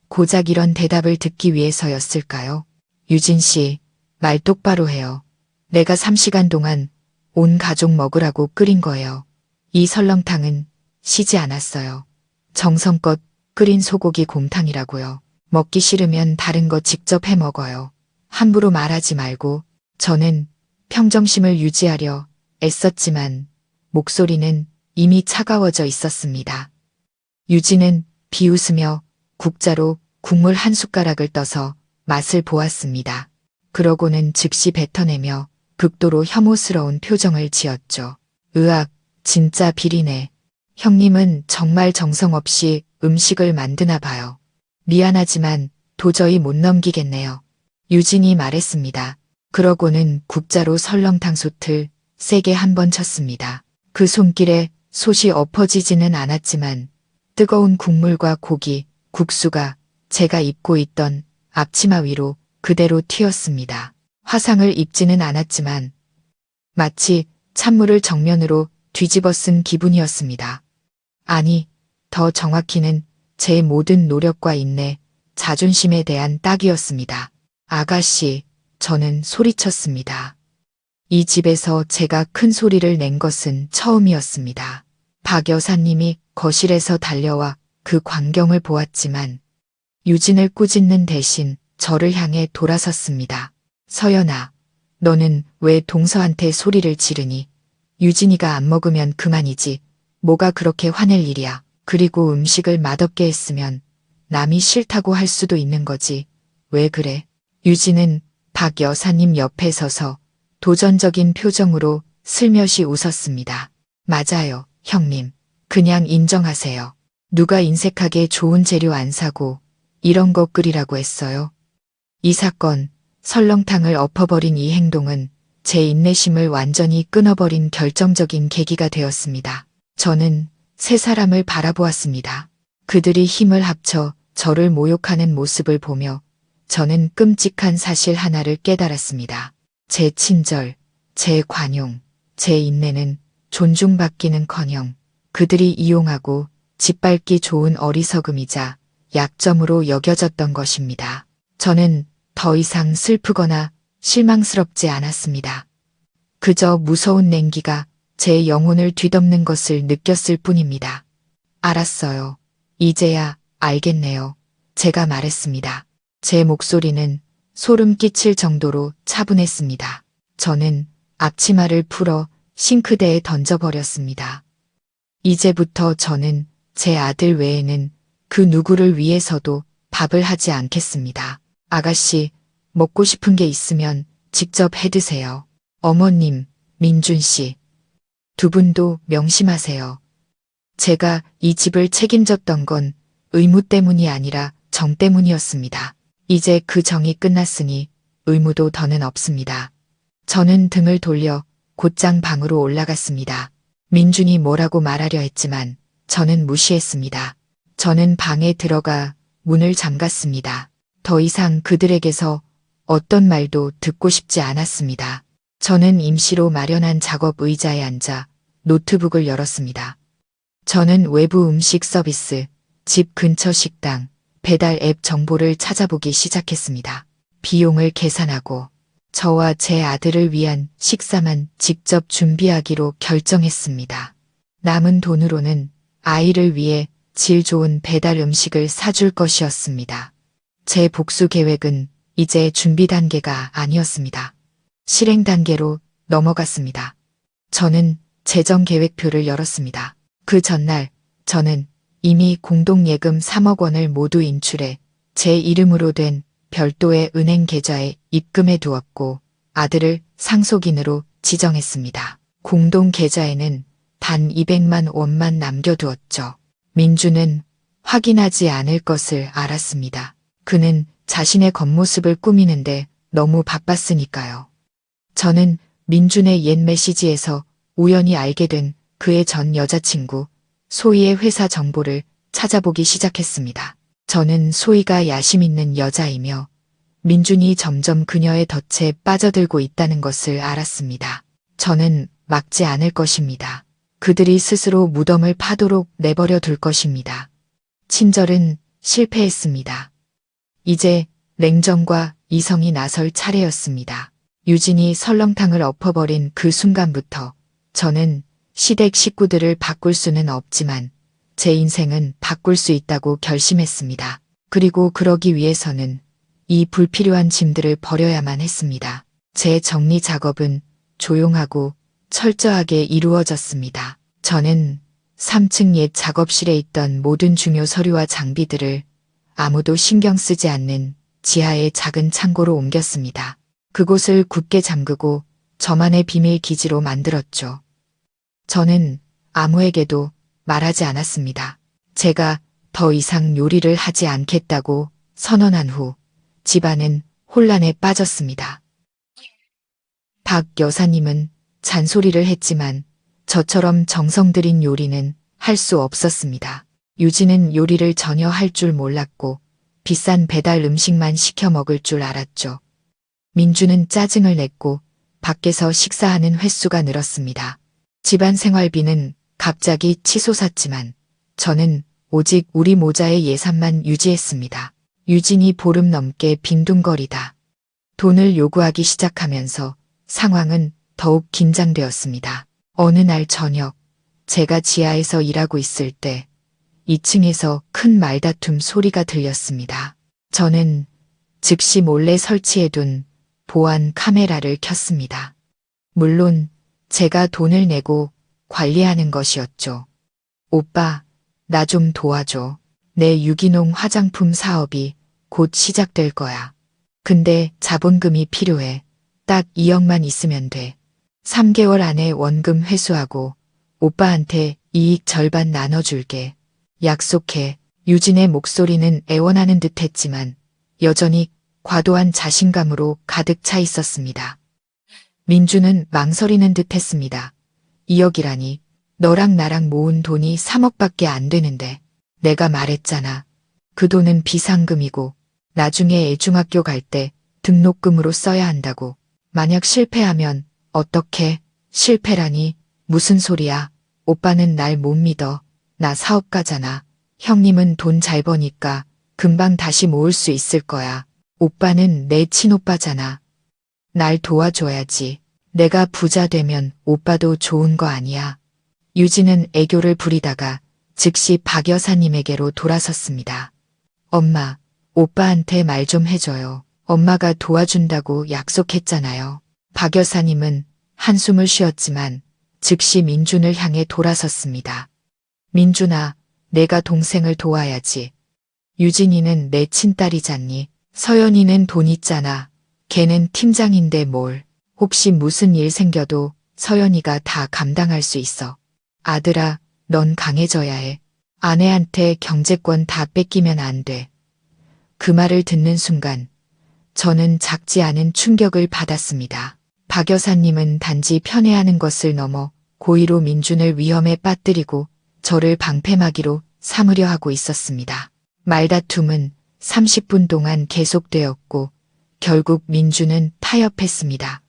고작 이런 대답을 듣기 위해서였을까요? 유진 씨, 말 똑바로 해요. 내가 3시간 동안 온 가족 먹으라고 끓인 거예요. 이 설렁탕은 시지 않았어요. 정성껏 끓인 소고기 곰탕이라고요. 먹기 싫으면 다른 거 직접 해 먹어요. 함부로 말하지 말고. 저는 평정심을 유지하려 애썼지만 목소리는 이미 차가워져 있었습니다. 유진은 비웃으며 국자로 국물 한 숟가락을 떠서 맛을 보았습니다. 그러고는 즉시 뱉어내며 극도로 혐오스러운 표정을 지었죠. 으악, 진짜 비리네. 형님은 정말 정성 없이 음식을 만드나 봐요. 미안하지만 도저히 못 넘기겠네요. 유진이 말했습니다. 그러고는 국자로 설렁탕 솥을 세게 한 번 쳤습니다. 그 손길에 솥이 엎어지지는 않았지만 뜨거운 국물과 고기, 국수가 제가 입고 있던 앞치마 위로 그대로 튀었습니다. 화상을 입지는 않았지만 마치 찬물을 정면으로 뒤집어 쓴 기분이었습니다. 아니, 더 정확히는 제 모든 노력과 인내, 자존심에 대한 딱이었습니다. 아가씨, 저는 소리쳤습니다. 이 집에서 제가 큰 소리를 낸 것은 처음이었습니다. 박 여사님이 거실에서 달려와 그 광경을 보았지만 유진을 꾸짖는 대신 저를 향해 돌아섰습니다. 서연아, 너는 왜 동서한테 소리를 지르니? 유진이가 안 먹으면 그만이지. 뭐가 그렇게 화낼 일이야. 그리고 음식을 맛없게 했으면 남이 싫다고 할 수도 있는 거지. 왜 그래? 유진은 박 여사님 옆에 서서 도전적인 표정으로 슬며시 웃었습니다. 맞아요, 형님. 그냥 인정하세요. 누가 인색하게 좋은 재료 안 사고 이런 거 끓이라고 했어요? 이 사건, 설렁탕을 엎어버린 이 행동은 제 인내심을 완전히 끊어버린 결정적인 계기가 되었습니다. 저는 세 사람을 바라보았습니다. 그들이 힘을 합쳐 저를 모욕하는 모습을 보며 저는 끔찍한 사실 하나를 깨달았습니다. 제 친절, 제 관용, 제 인내는 존중받기는커녕 그들이 이용하고 짓밟기 좋은 어리석음이자 약점으로 여겨졌던 것입니다. 저는 더 이상 슬프거나 실망스럽지 않았습니다. 그저 무서운 냉기가 제 영혼을 뒤덮는 것을 느꼈을 뿐입니다. 알았어요. 이제야 알겠네요. 제가 말했습니다. 제 목소리는 소름 끼칠 정도로 차분했습니다. 저는 앞치마를 풀어 싱크대에 던져버렸습니다. 이제부터 저는 제 아들 외에는 그 누구를 위해서도 밥을 하지 않겠습니다. 아가씨, 먹고 싶은 게 있으면 직접 해 드세요. 어머님, 민준 씨. 두 분도 명심하세요. 제가 이 집을 책임졌던 건 의무 때문이 아니라 정 때문이었습니다. 이제 그 정이 끝났으니 의무도 더는 없습니다. 저는 등을 돌려 곧장 방으로 올라갔습니다. 민준이 뭐라고 말하려 했지만 저는 무시했습니다. 저는 방에 들어가 문을 잠갔습니다. 더 이상 그들에게서 어떤 말도 듣고 싶지 않았습니다. 저는 임시로 마련한 작업 의자에 앉아 노트북을 열었습니다. 저는 외부 음식 서비스, 집 근처 식당, 배달 앱 정보를 찾아보기 시작했습니다. 비용을 계산하고 저와 제 아들을 위한 식사만 직접 준비하기로 결정했습니다. 남은 돈으로는 아이를 위해 질 좋은 배달 음식을 사줄 것이었습니다. 제 복수 계획은 이제 준비 단계가 아니었습니다. 실행 단계로 넘어갔습니다. 저는 재정 계획표를 열었습니다. 그 전날 저는 이미 공동예금 3억 원을 모두 인출해 제 이름으로 된 별도의 은행 계좌에 입금해 두었고 아들을 상속인으로 지정했습니다. 공동 계좌에는 단 200만 원만 남겨두었죠. 민주는 확인하지 않을 것을 알았습니다. 그는 자신의 겉모습을 꾸미는데 너무 바빴으니까요. 저는 민준의 옛 메시지에서 우연히 알게 된 그의 전 여자친구 소희의 회사 정보를 찾아보기 시작했습니다. 저는 소희가 야심 있는 여자이며 민준이 점점 그녀의 덫에 빠져들고 있다는 것을 알았습니다. 저는 막지 않을 것입니다. 그들이 스스로 무덤을 파도록 내버려 둘 것입니다. 친절은 실패했습니다. 이제 냉정과 이성이 나설 차례였습니다. 유진이 설렁탕을 엎어버린 그 순간부터 저는 시댁 식구들을 바꿀 수는 없지만 제 인생은 바꿀 수 있다고 결심했습니다. 그리고 그러기 위해서는 이 불필요한 짐들을 버려야만 했습니다. 제 정리 작업은 조용하고 철저하게 이루어졌습니다. 저는 3층 옛 작업실에 있던 모든 중요 서류와 장비들을 아무도 신경 쓰지 않는 지하의 작은 창고로 옮겼습니다. 그곳을 굳게 잠그고 저만의 비밀 기지로 만들었죠. 저는 아무에게도 말하지 않았습니다. 제가 더 이상 요리를 하지 않겠다고 선언한 후 집안은 혼란에 빠졌습니다. 박 여사님은 잔소리를 했지만 저처럼 정성 들인 요리는 할 수 없었습니다. 유진은 요리를 전혀 할 줄 몰랐고 비싼 배달 음식만 시켜 먹을 줄 알았죠. 민주는 짜증을 냈고 밖에서 식사하는 횟수가 늘었습니다. 집안 생활비는 갑자기 치솟았지만 저는 오직 우리 모자의 예산만 유지했습니다. 유진이 보름 넘게 빈둥거리다 돈을 요구하기 시작하면서 상황은 더욱 긴장되었습니다. 어느 날 저녁 제가 지하에서 일하고 있을 때 2층에서 큰 말다툼 소리가 들렸습니다. 저는 즉시 몰래 설치해둔 보안 카메라를 켰습니다. 물론 제가 돈을 내고 관리하는 것이었죠. 오빠, 나 좀 도와줘. 내 유기농 화장품 사업이 곧 시작될 거야. 근데 자본금이 필요해. 딱 2억만 있으면 돼. 3개월 안에 원금 회수하고 오빠한테 이익 절반 나눠줄게. 약속해. 유진의 목소리는 애원하는 듯 했지만 여전히 과도한 자신감으로 가득 차 있었습니다. 민주는 망설이는 듯 했습니다. 2억이라니. 너랑 나랑 모은 돈이 3억밖에 안 되는데. 내가 말했잖아. 그 돈은 비상금이고 나중에 애중학교 갈 때 등록금으로 써야 한다고. 만약 실패하면 어떡해? 실패라니. 무슨 소리야. 오빠는 날 못 믿어. 나 사업가잖아. 형님은 돈 잘 버니까 금방 다시 모을 수 있을 거야. 오빠는 내 친오빠잖아. 날 도와줘야지. 내가 부자 되면 오빠도 좋은 거 아니야. 유진은 애교를 부리다가 즉시 박 여사님에게로 돌아섰습니다. 엄마, 오빠한테 말 좀 해줘요. 엄마가 도와준다고 약속했잖아요. 박 여사님은 한숨을 쉬었지만 즉시 민준을 향해 돌아섰습니다. 민준아, 내가 동생을 도와야지. 유진이는 내 친딸이잖니. 서연이는 돈 있잖아. 걔는 팀장인데 뭘. 혹시 무슨 일 생겨도 서연이가 다 감당할 수 있어. 아들아, 넌 강해져야 해. 아내한테 경제권 다 뺏기면 안 돼. 그 말을 듣는 순간 저는 작지 않은 충격을 받았습니다. 박 여사님은 단지 편애하는 것을 넘어 고의로 민준을 위험에 빠뜨리고 저를 방패막이로 삼으려 하고 있었습니다. 말다툼은 30분 동안 계속되었고 결국 민준은 타협했습니다.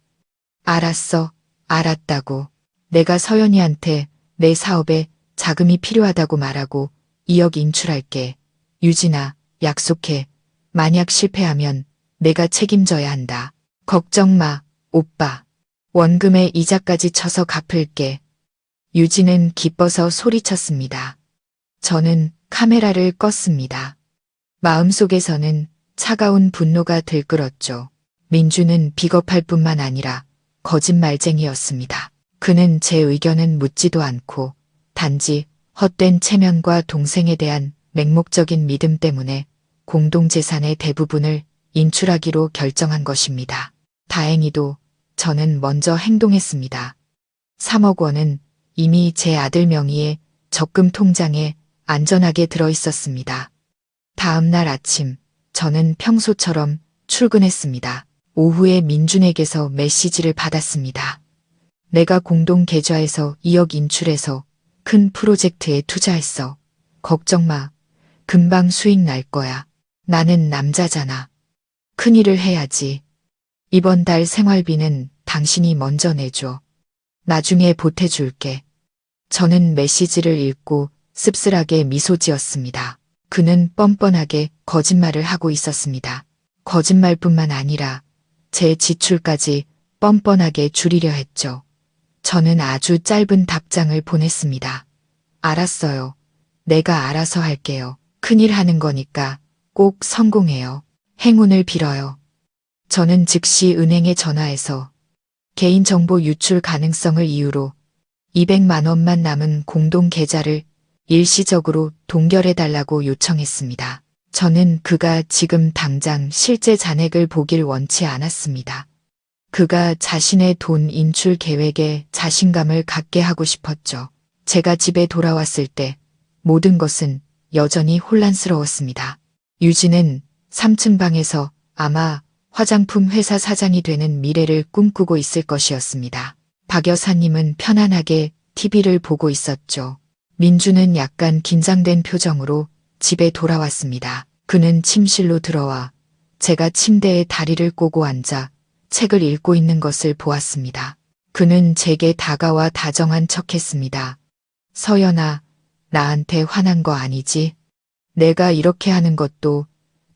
알았어, 알았다고. 내가 서연이한테 내 사업에 자금이 필요하다고 말하고 2억 인출할게. 유진아, 약속해. 만약 실패하면 내가 책임져야 한다. 걱정 마, 오빠. 원금에 이자까지 쳐서 갚을게. 유진은 기뻐서 소리쳤습니다. 저는 카메라를 껐습니다. 마음속에서는 차가운 분노가 들끓었죠. 민주는 비겁할 뿐만 아니라 거짓말쟁이였습니다. 그는 제 의견은 묻지도 않고 단지 헛된 체면과 동생에 대한 맹목적인 믿음 때문에 공동재산의 대부분을 인출하기로 결정한 것입니다. 다행히도 저는 먼저 행동했습니다. 3억 원은 이미 제 아들 명의의 적금 통장에 안전하게 들어 있었습니다. 다음 날 아침 저는 평소처럼 출근했습니다. 오후에 민준에게서 메시지를 받았습니다. 내가 공동 계좌에서 2억 인출해서 큰 프로젝트에 투자했어. 걱정 마. 금방 수익 날 거야. 나는 남자잖아. 큰일을 해야지. 이번 달 생활비는 당신이 먼저 내줘. 나중에 보태줄게. 저는 메시지를 읽고 씁쓸하게 미소 지었습니다. 그는 뻔뻔하게 거짓말을 하고 있었습니다. 거짓말뿐만 아니라 제 지출까지 뻔뻔하게 줄이려 했죠. 저는 아주 짧은 답장을 보냈습니다. 알았어요. 내가 알아서 할게요. 큰일 하는 거니까 꼭 성공해요. 행운을 빌어요. 저는 즉시 은행에 전화해서 개인정보 유출 가능성을 이유로 200만 원만 남은 공동 계좌를 일시적으로 동결해달라고 요청했습니다. 저는 그가 지금 당장 실제 잔액을 보길 원치 않았습니다. 그가 자신의 돈 인출 계획에 자신감을 갖게 하고 싶었죠. 제가 집에 돌아왔을 때 모든 것은 여전히 혼란스러웠습니다. 유진은 3층 방에서 아마 화장품 회사 사장이 되는 미래를 꿈꾸고 있을 것이었습니다. 박 여사님은 편안하게 TV를 보고 있었죠. 민주는 약간 긴장된 표정으로 집에 돌아왔습니다. 그는 침실로 들어와 제가 침대에 다리를 꼬고 앉아 책을 읽고 있는 것을 보았습니다. 그는 제게 다가와 다정한 척했습니다. 서연아, 나한테 화난 거 아니지? 내가 이렇게 하는 것도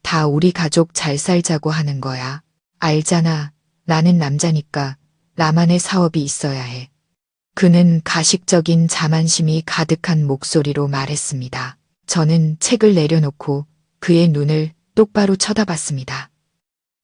다 우리 가족 잘 살자고 하는 거야. 알잖아. 나는 남자니까 나만의 사업이 있어야 해. 그는 가식적인 자만심이 가득한 목소리로 말했습니다. 저는 책을 내려놓고 그의 눈을 똑바로 쳐다봤습니다.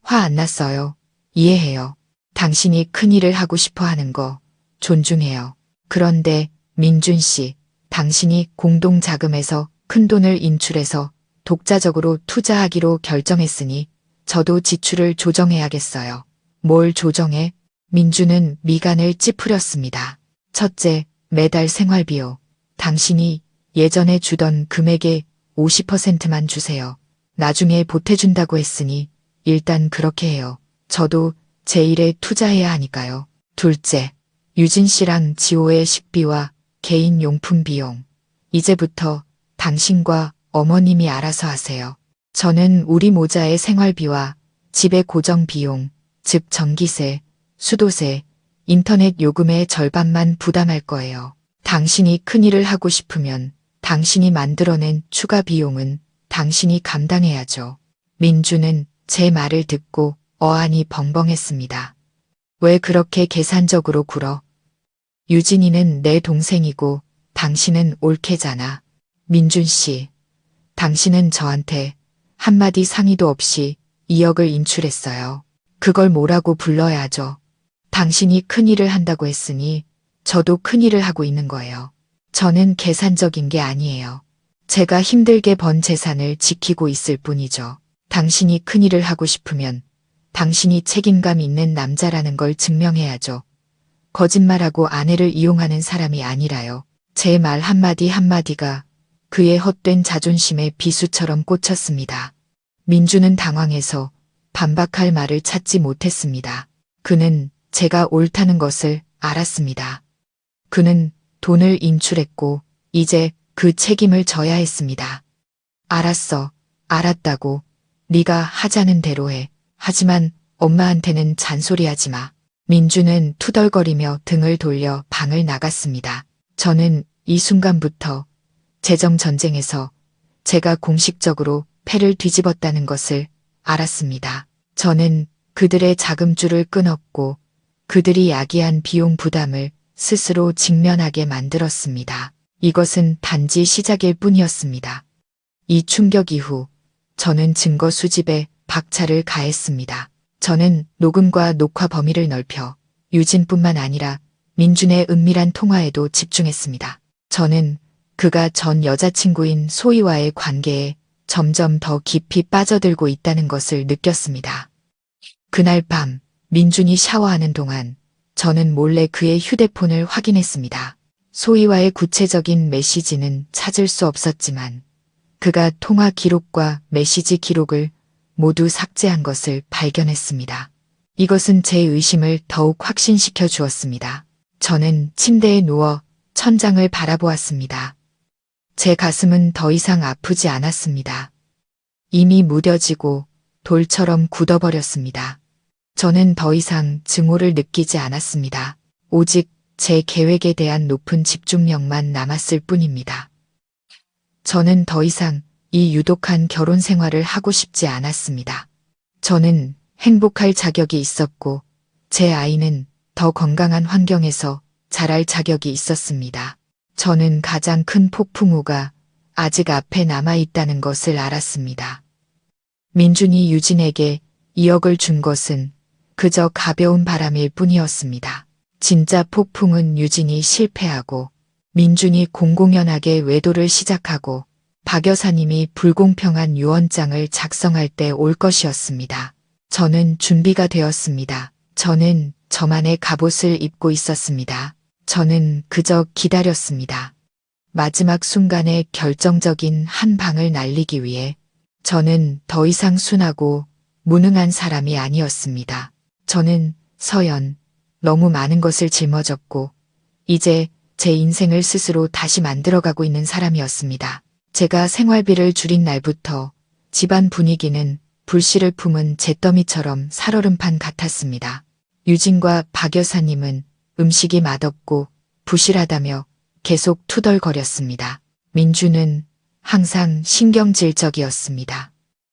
화 안 났어요. 이해해요. 당신이 큰일을 하고 싶어 하는 거 존중해요. 그런데 민준 씨, 당신이 공동자금에서 큰돈을 인출해서 독자적으로 투자하기로 결정했으니 저도 지출을 조정해야겠어요. 뭘 조정해? 민주는 미간을 찌푸렸습니다. 첫째, 매달 생활비요. 당신이 예전에 주던 금액의 50%만 주세요. 나중에 보태준다고 했으니 일단 그렇게 해요. 저도 제 일에 투자해야 하니까요. 둘째, 유진 씨랑 지호의 식비와 개인 용품 비용. 이제부터 당신과 어머님이 알아서 하세요. 저는 우리 모자의 생활비와 집의 고정 비용, 즉 전기세, 수도세, 인터넷 요금의 절반만 부담할 거예요. 당신이 큰일을 하고 싶으면 당신이 만들어낸 추가 비용은 당신이 감당해야죠. 민주는 제 말을 듣고 어안이 벙벙했습니다. 왜 그렇게 계산적으로 굴어? 유진이는 내 동생이고 당신은 올케잖아. 민준 씨, 당신은 저한테 한마디 상의도 없이 2억을 인출했어요. 그걸 뭐라고 불러야 하죠? 당신이 큰일을 한다고 했으니 저도 큰일을 하고 있는 거예요. 저는 계산적인 게 아니에요. 제가 힘들게 번 재산을 지키고 있을 뿐이죠. 당신이 큰일을 하고 싶으면 당신이 책임감 있는 남자라는 걸 증명해야죠. 거짓말하고 아내를 이용하는 사람이 아니라요. 제 말 한마디 한마디가 그의 헛된 자존심에 비수처럼 꽂혔습니다. 민주는 당황해서 반박할 말을 찾지 못했습니다. 그는 제가 옳다는 것을 알았습니다. 그는 돈을 인출했고 이제 그 책임을 져야 했습니다. 알았어. 알았다고. 네가 하자는 대로 해. 하지만 엄마한테는 잔소리하지 마. 민주는 투덜거리며 등을 돌려 방을 나갔습니다. 저는 이 순간부터 재정 전쟁에서 제가 공식적으로 패를 뒤집었다는 것을 알았습니다. 저는 그들의 자금줄을 끊었고 그들이 야기한 비용 부담을 스스로 직면하게 만들었습니다. 이것은 단지 시작일 뿐이었습니다. 이 충격 이후 저는 증거 수집에 박차를 가했습니다. 저는 녹음과 녹화 범위를 넓혀 유진뿐만 아니라 민준의 은밀한 통화에도 집중했습니다. 저는 그가 전 여자친구인 소희와의 관계에 점점 더 깊이 빠져들고 있다는 것을 느꼈습니다. 그날 밤 민준이 샤워하는 동안 저는 몰래 그의 휴대폰을 확인했습니다. 소희와의 구체적인 메시지는 찾을 수 없었지만 그가 통화 기록과 메시지 기록을 모두 삭제한 것을 발견했습니다. 이것은 제 의심을 더욱 확신시켜 주었습니다. 저는 침대에 누워 천장을 바라보았습니다. 제 가슴은 더 이상 아프지 않았습니다. 이미 무뎌지고 돌처럼 굳어버렸습니다. 저는 더 이상 증오를 느끼지 않았습니다. 오직 제 계획에 대한 높은 집중력만 남았을 뿐입니다. 저는 더 이상 이 유독한 결혼 생활을 하고 싶지 않았습니다. 저는 행복할 자격이 있었고 제 아이는 더 건강한 환경에서 자랄 자격이 있었습니다. 저는 가장 큰 폭풍우가 아직 앞에 남아있다는 것을 알았습니다. 민준이 유진에게 2억을 준 것은 그저 가벼운 바람일 뿐이었습니다. 진짜 폭풍은 유진이 실패하고 민준이 공공연하게 외도를 시작하고 박 여사님이 불공평한 유언장을 작성할 때 올 것이었습니다. 저는 준비가 되었습니다. 저는 저만의 갑옷을 입고 있었습니다. 저는 그저 기다렸습니다. 마지막 순간에 결정적인 한 방을 날리기 위해 저는 더 이상 순하고 무능한 사람이 아니었습니다. 저는 서연, 너무 많은 것을 짊어졌고 이제 제 인생을 스스로 다시 만들어가고 있는 사람이었습니다. 제가 생활비를 줄인 날부터 집안 분위기는 불씨를 품은 잿더미처럼 살얼음판 같았습니다. 유진과 박 여사님은 음식이 맛없고 부실하다며 계속 투덜거렸습니다. 민주는 항상 신경질적이었습니다.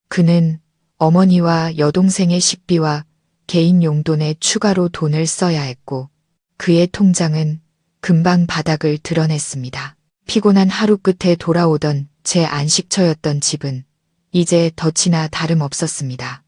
그는 어머니와 여동생의 식비와 개인 용돈에 추가로 돈을 써야 했고 그의 통장은 금방 바닥을 드러냈습니다. 피곤한 하루 끝에 돌아오던 제 안식처였던 집은 이제 덫이나 다름없었습니다.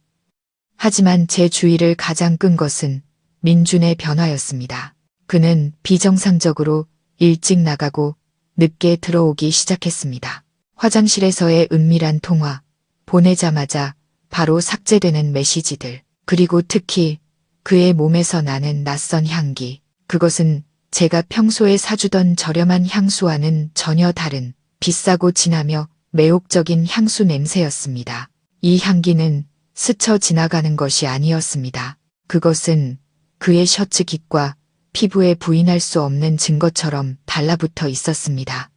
하지만 제 주의를 가장 끈 것은 민준의 변화였습니다. 그는 비정상적으로 일찍 나가고 늦게 들어오기 시작했습니다. 화장실에서의 은밀한 통화, 보내자마자 바로 삭제되는 메시지들, 그리고 특히 그의 몸에서 나는 낯선 향기. 그것은 제가 평소에 사주던 저렴한 향수와는 전혀 다른 비싸고 진하며 매혹적인 향수 냄새였습니다. 이 향기는 스쳐 지나가는 것이 아니었습니다. 그것은 그의 셔츠 깃과 피부에 부인할 수 없는 증거처럼 달라붙어 있었습니다.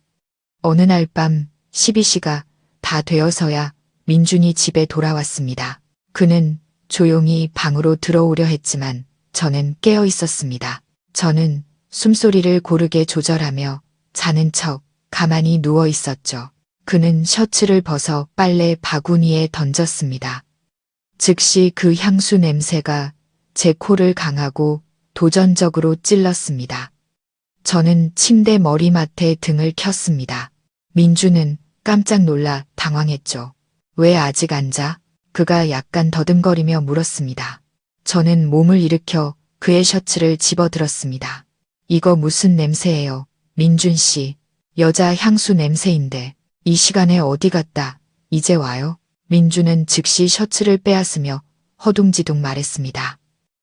어느 날 밤 12시가 다 되어서야 민준이 집에 돌아왔습니다. 그는 조용히 방으로 들어오려 했지만 저는 깨어 있었습니다. 저는 숨소리를 고르게 조절하며 자는 척 가만히 누워 있었죠. 그는 셔츠를 벗어 빨래 바구니에 던졌습니다. 즉시 그 향수 냄새가 제 코를 강하고 도전적으로 찔렀습니다. 저는 침대 머리맡에 등을 켰습니다. 민주는 깜짝 놀라 당황했죠. 왜 아직 안 자? 그가 약간 더듬거리며 물었습니다. 저는 몸을 일으켜 그의 셔츠를 집어들었습니다. 이거 무슨 냄새예요? 민준 씨, 여자 향수 냄새인데 이 시간에 어디 갔다 이제 와요? 민주는 즉시 셔츠를 빼앗으며 허둥지둥 말했습니다.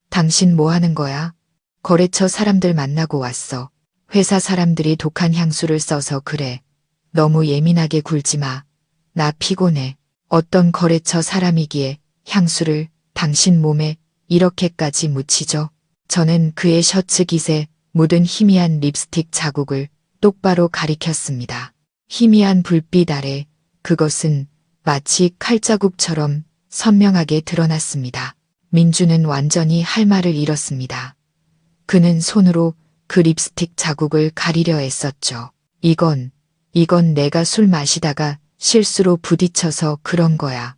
당신 뭐 하는 거야? 거래처 사람들 만나고 왔어. 회사 사람들이 독한 향수를 써서 그래. 너무 예민하게 굴지 마. 나 피곤해. 어떤 거래처 사람이기에 향수를 당신 몸에 이렇게까지 묻히죠? 저는 그의 셔츠 깃에 묻은 희미한 립스틱 자국을 똑바로 가리켰습니다. 희미한 불빛 아래 그것은 마치 칼자국처럼 선명하게 드러났습니다. 민주는 완전히 할 말을 잃었습니다. 그는 손으로 그 립스틱 자국을 가리려 애썼죠. 이건 내가 술 마시다가 실수로 부딪혀서 그런 거야.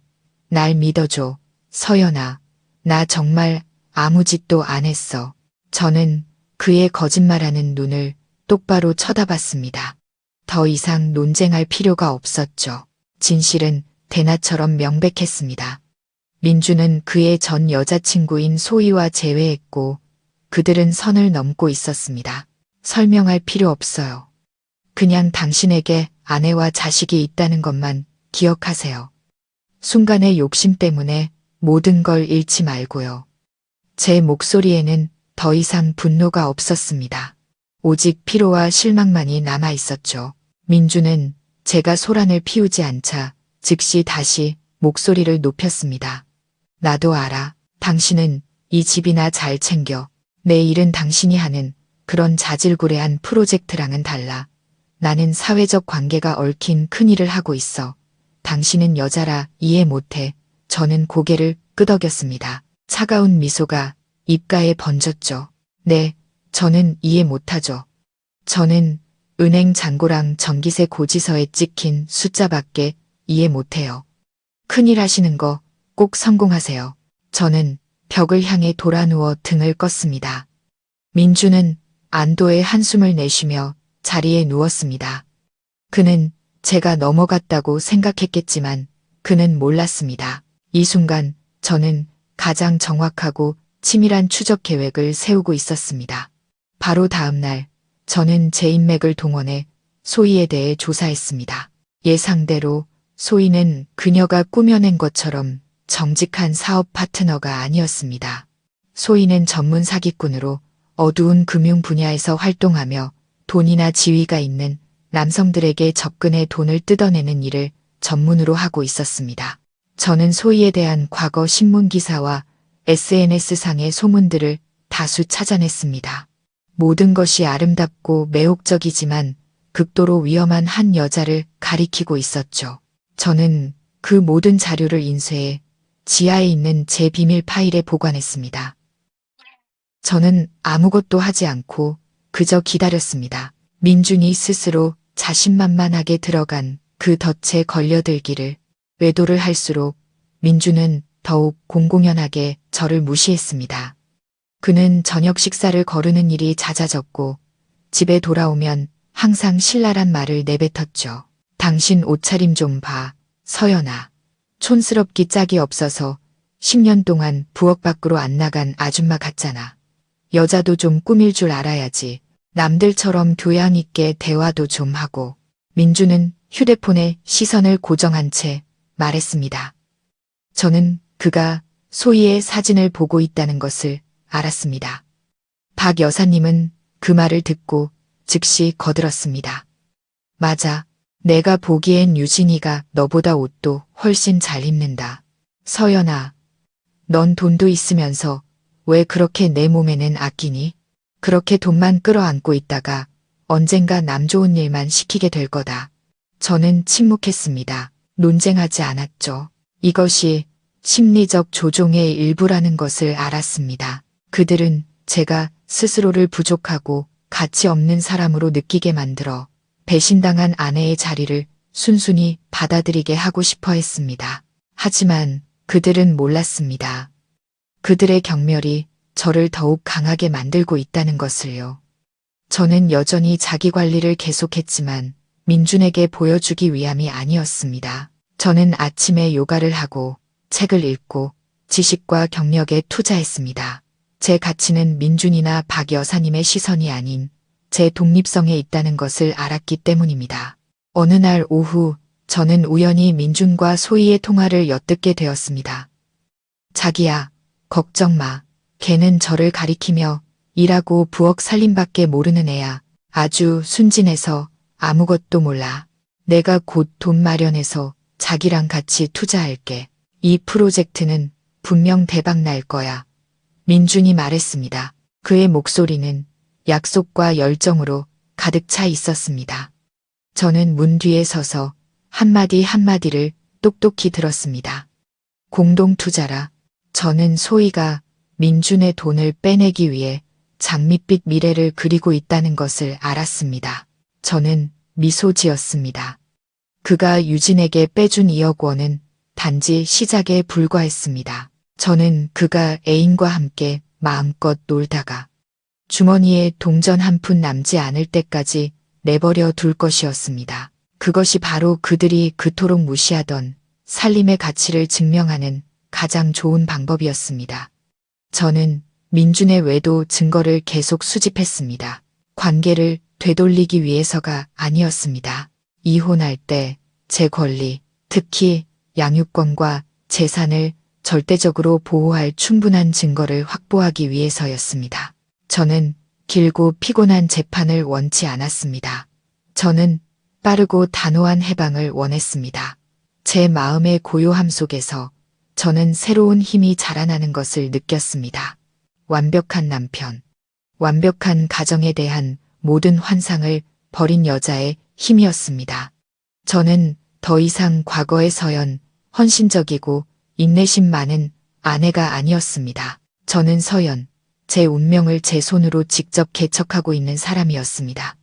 날 믿어줘. 서연아. 나 정말 아무 짓도 안 했어. 저는 그의 거짓말하는 눈을 똑바로 쳐다봤습니다. 더 이상 논쟁할 필요가 없었죠. 진실은 대낮처럼 명백했습니다. 민주는 그의 전 여자친구인 소희와 재회했고 그들은 선을 넘고 있었습니다. 설명할 필요 없어요. 그냥 당신에게 아내와 자식이 있다는 것만 기억하세요. 순간의 욕심 때문에 모든 걸 잃지 말고요. 제 목소리에는 더 이상 분노가 없었습니다. 오직 피로와 실망만이 남아 있었죠. 민주는 제가 소란을 피우지 않자 즉시 다시 목소리를 높였습니다. 나도 알아. 당신은 이 집이나 잘 챙겨. 내 일은 당신이 하는 그런 자질구레한 프로젝트랑은 달라. 나는 사회적 관계가 얽힌 큰일을 하고 있어. 당신은 여자라 이해 못해. 저는 고개를 끄덕였습니다. 차가운 미소가 입가에 번졌죠. 네, 저는 이해 못하죠. 저는 은행 잔고랑 전기세 고지서에 찍힌 숫자밖에 이해 못해요. 큰일 하시는 거 꼭 성공하세요. 저는 벽을 향해 돌아누워 등을 껐습니다. 민주는 안도의 한숨을 내쉬며 자리에 누웠습니다. 그는 제가 넘어갔다고 생각했겠지만 그는 몰랐습니다. 이 순간 저는 가장 정확하고 치밀한 추적 계획을 세우고 있었습니다. 바로 다음 날 저는 제 인맥을 동원해 소희에 대해 조사했습니다. 예상대로 소희는 그녀가 꾸며낸 것처럼 정직한 사업 파트너가 아니었습니다. 소희는 전문 사기꾼으로 어두운 금융 분야에서 활동하며 돈이나 지위가 있는 남성들에게 접근해 돈을 뜯어내는 일을 전문으로 하고 있었습니다. 저는 소희에 대한 과거 신문 기사와 SNS상의 소문들을 다수 찾아냈습니다. 모든 것이 아름답고 매혹적이지만 극도로 위험한 한 여자를 가리키고 있었죠. 저는 그 모든 자료를 인쇄해 지하에 있는 제 비밀 파일에 보관했습니다. 저는 아무것도 하지 않고 그저 기다렸습니다. 민준이 스스로 자신만만하게 들어간 그 덫에 걸려들기를. 외도를 할수록 민준은 더욱 공공연하게 저를 무시했습니다. 그는 저녁 식사를 거르는 일이 잦아졌고 집에 돌아오면 항상 신랄한 말을 내뱉었죠. 당신 옷차림 좀 봐, 서연아. 촌스럽기 짝이 없어서 10년 동안 부엌 밖으로 안 나간 아줌마 같잖아. 여자도 좀 꾸밀 줄 알아야지. 남들처럼 교양 있게 대화도 좀 하고. 민주는 휴대폰에 시선을 고정한 채 말했습니다. 저는 그가 소희의 사진을 보고 있다는 것을 알았습니다. 박 여사님은 그 말을 듣고 즉시 거들었습니다. 맞아. 내가 보기엔 유진이가 너보다 옷도 훨씬 잘 입는다. 서연아, 넌 돈도 있으면서 왜 그렇게 내 몸에는 아끼니? 그렇게 돈만 끌어안고 있다가 언젠가 남 좋은 일만 시키게 될 거다. 저는 침묵했습니다. 논쟁하지 않았죠. 이것이 심리적 조종의 일부라는 것을 알았습니다. 그들은 제가 스스로를 부족하고 가치 없는 사람으로 느끼게 만들어 배신당한 아내의 자리를 순순히 받아들이게 하고 싶어 했습니다. 하지만 그들은 몰랐습니다. 그들의 경멸이 저를 더욱 강하게 만들고 있다는 것을요. 저는 여전히 자기 관리를 계속했지만 민준에게 보여주기 위함이 아니었습니다. 저는 아침에 요가를 하고 책을 읽고 지식과 경력에 투자했습니다. 제 가치는 민준이나 박 여사님의 시선이 아닌 제 독립성에 있다는 것을 알았기 때문입니다. 어느 날 오후 저는 우연히 민준과 소희의 통화를 엿듣게 되었습니다. 자기야, 걱정 마. 걔는 저를 가리키며 일하고 부엌 살림밖에 모르는 애야. 아주 순진해서 아무것도 몰라. 내가 곧 돈 마련해서 자기랑 같이 투자할게. 이 프로젝트는 분명 대박 날 거야. 민준이 말했습니다. 그의 목소리는 약속과 열정으로 가득 차 있었습니다. 저는 문 뒤에 서서 한마디 한마디를 똑똑히 들었습니다. 공동 투자라. 저는 소희가 민준의 돈을 빼내기 위해 장밋빛 미래를 그리고 있다는 것을 알았습니다. 저는 미소 지었습니다. 그가 유진에게 빼준 2억 원은 단지 시작에 불과했습니다. 저는 그가 애인과 함께 마음껏 놀다가 주머니에 동전 한 푼 남지 않을 때까지 내버려 둘 것이었습니다. 그것이 바로 그들이 그토록 무시하던 살림의 가치를 증명하는 가장 좋은 방법이었습니다. 저는 민준의 외도 증거를 계속 수집했습니다. 관계를 되돌리기 위해서가 아니었습니다. 이혼할 때 제 권리, 특히 양육권과 재산을 절대적으로 보호할 충분한 증거를 확보하기 위해서였습니다. 저는 길고 피곤한 재판을 원치 않았습니다. 저는 빠르고 단호한 해방을 원했습니다. 제 마음의 고요함 속에서 저는 새로운 힘이 자라나는 것을 느꼈습니다. 완벽한 남편, 완벽한 가정에 대한 모든 환상을 버린 여자의 힘이었습니다. 저는 더 이상 과거의 서연, 헌신적이고 인내심 많은 아내가 아니었습니다. 저는 서연, 제 운명을 제 손으로 직접 개척하고 있는 사람이었습니다.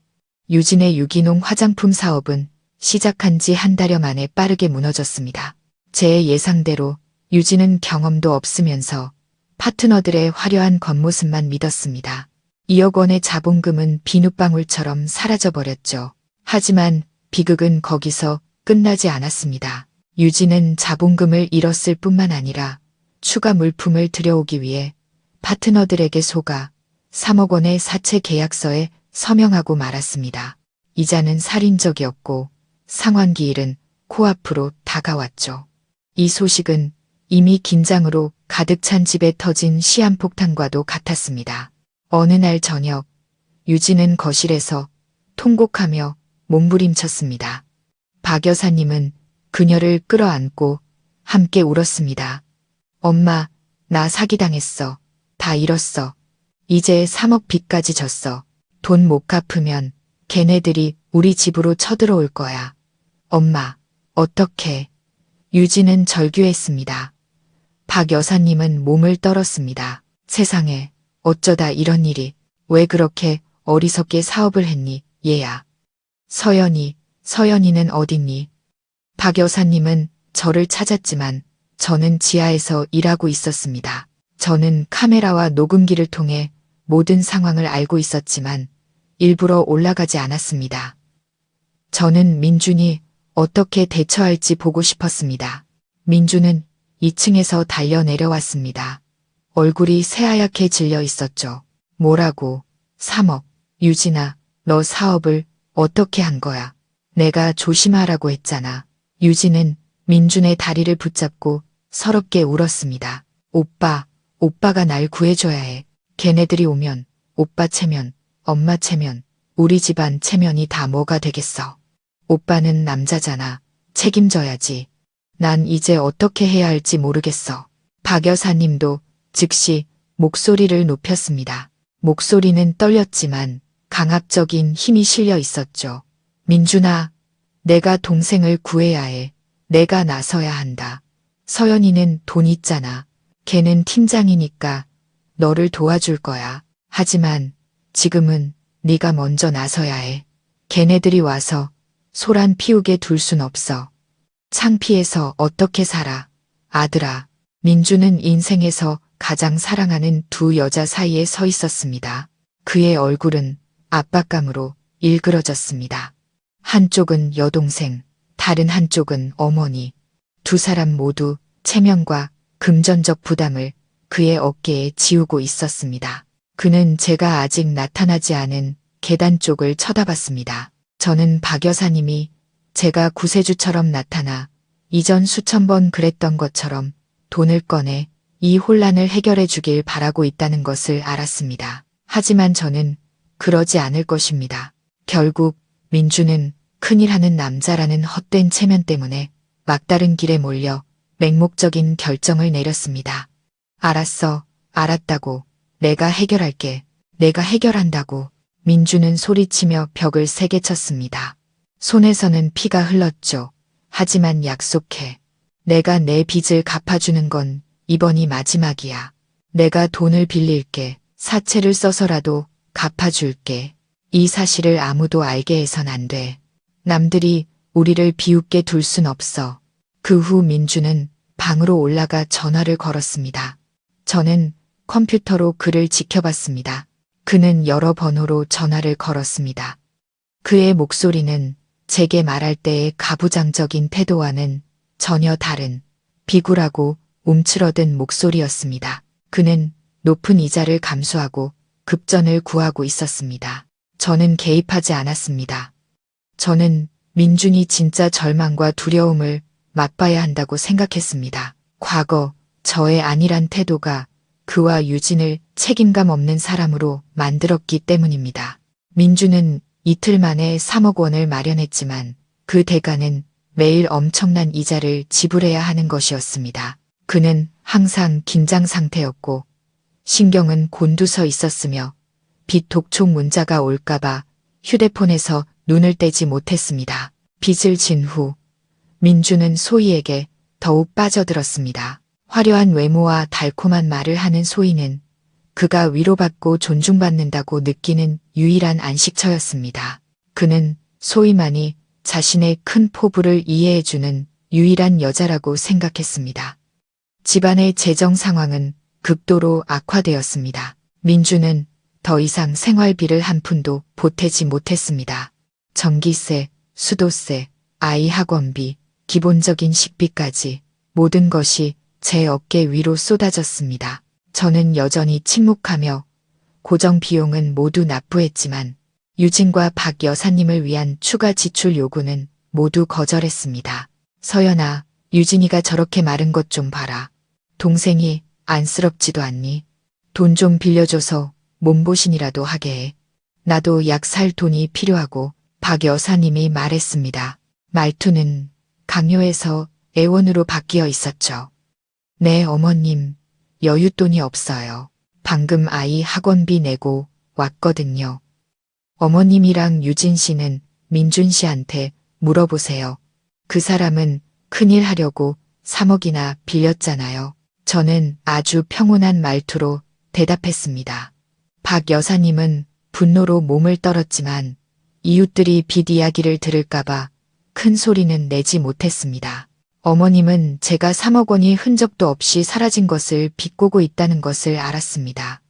유진의 유기농 화장품 사업은 시작한 지 한 달여 만에 빠르게 무너졌습니다. 제 예상대로 유진은 경험도 없으면서 파트너들의 화려한 겉모습만 믿었습니다. 2억 원의 자본금은 비눗방울처럼 사라져버렸죠. 하지만 비극은 거기서 끝나지 않았습니다. 유진은 자본금을 잃었을 뿐만 아니라 추가 물품을 들여오기 위해 파트너들에게 속아 3억 원의 사채 계약서에 서명하고 말았습니다. 이자는 살인적이었고 상환기일은 코앞으로 다가왔죠. 이 소식은 이미 긴장으로 가득 찬 집에 터진 시한폭탄과도 같았습니다. 어느 날 저녁 유진은 거실에서 통곡하며 몸부림쳤습니다. 박 여사님은 그녀를 끌어안고 함께 울었습니다. 엄마, 나 사기당했어. 다 잃었어. 이제 3억 빚까지 졌어. 돈 못 갚으면 걔네들이 우리 집으로 쳐들어올 거야. 엄마, 어떡해. 유진은 절규했습니다. 박 여사님은 몸을 떨었습니다. 세상에, 어쩌다 이런 일이, 왜 그렇게 어리석게 사업을 했니, 얘야. 서연이는 어딨니? 박 여사님은 저를 찾았지만 저는 지하에서 일하고 있었습니다. 저는 카메라와 녹음기를 통해 모든 상황을 알고 있었지만 일부러 올라가지 않았습니다. 저는 민준이 어떻게 대처할지 보고 싶었습니다. 민준은 2층에서 달려 내려왔습니다. 얼굴이 새하얗게 질려 있었죠. 뭐라고? 3억. 유진아, 너 사업을 어떻게 한 거야? 내가 조심하라고 했잖아. 유진은 민준의 다리를 붙잡고 서럽게 울었습니다. 오빠가 날 구해줘야 해. 걔네들이 오면 오빠 체면, 엄마 체면, 우리 집안 체면이 다 뭐가 되겠어. 오빠는 남자잖아. 책임져야지. 난 이제 어떻게 해야 할지 모르겠어. 박 여사님도 즉시 목소리를 높였습니다. 목소리는 떨렸지만 강압적인 힘이 실려 있었죠. 민준아, 내가 동생을 구해야 해. 내가 나서야 한다. 서연이는 돈 있잖아. 걔는 팀장이니까 너를 도와줄 거야. 하지만 지금은 네가 먼저 나서야 해. 걔네들이 와서 소란 피우게 둘 순 없어. 창피해서 어떻게 살아. 아들아, 민주는 인생에서 가장 사랑하는 두 여자 사이에 서 있었습니다. 그의 얼굴은 압박감으로 일그러졌습니다. 한쪽은 여동생, 다른 한쪽은 어머니. 두 사람 모두 체면과 금전적 부담을 그의 어깨에 지우고 있었습니다. 그는 제가 아직 나타나지 않은 계단 쪽을 쳐다봤습니다. 저는 박 여사님이 제가 구세주처럼 나타나 이전 수천 번 그랬던 것처럼 돈을 꺼내 이 혼란을 해결해 주길 바라고 있다는 것을 알았습니다. 하지만 저는 그러지 않을 것입니다. 결국 민주는 큰일 하는 남자라는 헛된 체면 때문에 막다른 길에 몰려 맹목적인 결정을 내렸습니다. 알았어, 알았다고. 내가 해결할게. 내가 해결한다고. 민주는 소리치며 벽을 세게 쳤습니다. 손에서는 피가 흘렀죠. 하지만 약속해. 내가 내 빚을 갚아주는 건 이번이 마지막이야. 내가 돈을 빌릴게. 사채를 써서라도 갚아줄게. 이 사실을 아무도 알게 해선 안 돼. 남들이 우리를 비웃게 둘 순 없어. 그 후 민주는 방으로 올라가 전화를 걸었습니다. 저는 컴퓨터로 그를 지켜봤습니다. 그는 여러 번호로 전화를 걸었습니다. 그의 목소리는 제게 말할 때의 가부장적인 태도와는 전혀 다른 비굴하고 움츠러든 목소리였습니다. 그는 높은 이자를 감수하고 급전을 구하고 있었습니다. 저는 개입하지 않았습니다. 저는 민준이 진짜 절망과 두려움을 맛봐야 한다고 생각했습니다. 과거 저의 안일한 태도가 그와 유진을 책임감 없는 사람으로 만들었기 때문입니다. 민주는 이틀 만에 3억 원을 마련했지만 그 대가는 매일 엄청난 이자를 지불해야 하는 것이었습니다. 그는 항상 긴장 상태였고 신경은 곤두서 있었으며 빚 독촉 문자가 올까봐 휴대폰에서 눈을 떼지 못했습니다. 빚을 진 후 민주는 소희에게 더욱 빠져들었습니다. 화려한 외모와 달콤한 말을 하는 소희는 그가 위로받고 존중받는다고 느끼는 유일한 안식처였습니다. 그는 소희만이 자신의 큰 포부를 이해해주는 유일한 여자라고 생각했습니다. 집안의 재정 상황은 극도로 악화되었습니다. 민주는 더 이상 생활비를 한 푼도 보태지 못했습니다. 전기세, 수도세, 아이 학원비, 기본적인 식비까지 모든 것이 제 어깨 위로 쏟아졌습니다. 저는 여전히 침묵하며 고정 비용은 모두 납부했지만 유진과 박 여사님을 위한 추가 지출 요구는 모두 거절했습니다. 서연아, 유진이가 저렇게 마른 것 좀 봐라. 동생이 안쓰럽지도 않니? 돈 좀 빌려줘서 몸보신이라도 하게 해. 나도 약 살 돈이 필요하고 박 여사님이 말했습니다. 말투는 강요해서 애원으로 바뀌어 있었죠. 네, 어머님, 여윳돈이 없어요. 방금 아이 학원비 내고 왔거든요. 어머님이랑 유진 씨는 민준 씨한테 물어보세요. 그 사람은 큰일 하려고 3억이나 빌렸잖아요. 저는 아주 평온한 말투로 대답했습니다. 박 여사님은 분노로 몸을 떨었지만 이웃들이 빚 이야기를 들을까봐 큰 소리는 내지 못했습니다. 어머님은 제가 3억 원이 흔적도 없이 사라진 것을 비꼬고 있다는 것을 알았습니다.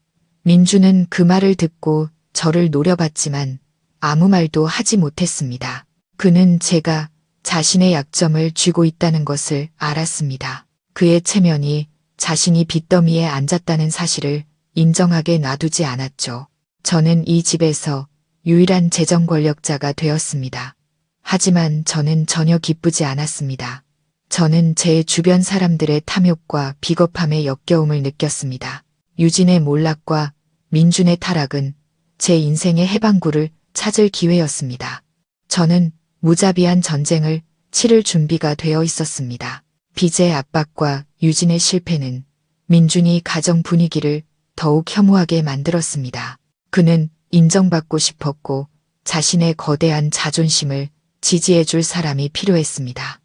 민주는 그 말을 듣고 저를 노려봤지만 아무 말도 하지 못했습니다. 그는 제가 자신의 약점을 쥐고 있다는 것을 알았습니다. 그의 체면이 자신이 빚더미에 앉았다는 사실을 인정하게 놔두지 않았죠. 저는 이 집에서 유일한 재정 권력자가 되었습니다. 하지만 저는 전혀 기쁘지 않았습니다. 저는 제 주변 사람들의 탐욕과 비겁함에 역겨움을 느꼈습니다. 유진의 몰락과 민준의 타락은 제 인생의 해방구를 찾을 기회였습니다. 저는 무자비한 전쟁을 치를 준비가 되어 있었습니다. 빚의 압박과 유진의 실패는 민준이 가정 분위기를 더욱 혐오하게 만들었습니다. 그는 인정받고 싶었고 자신의 거대한 자존심을 지지해줄 사람이 필요했습니다.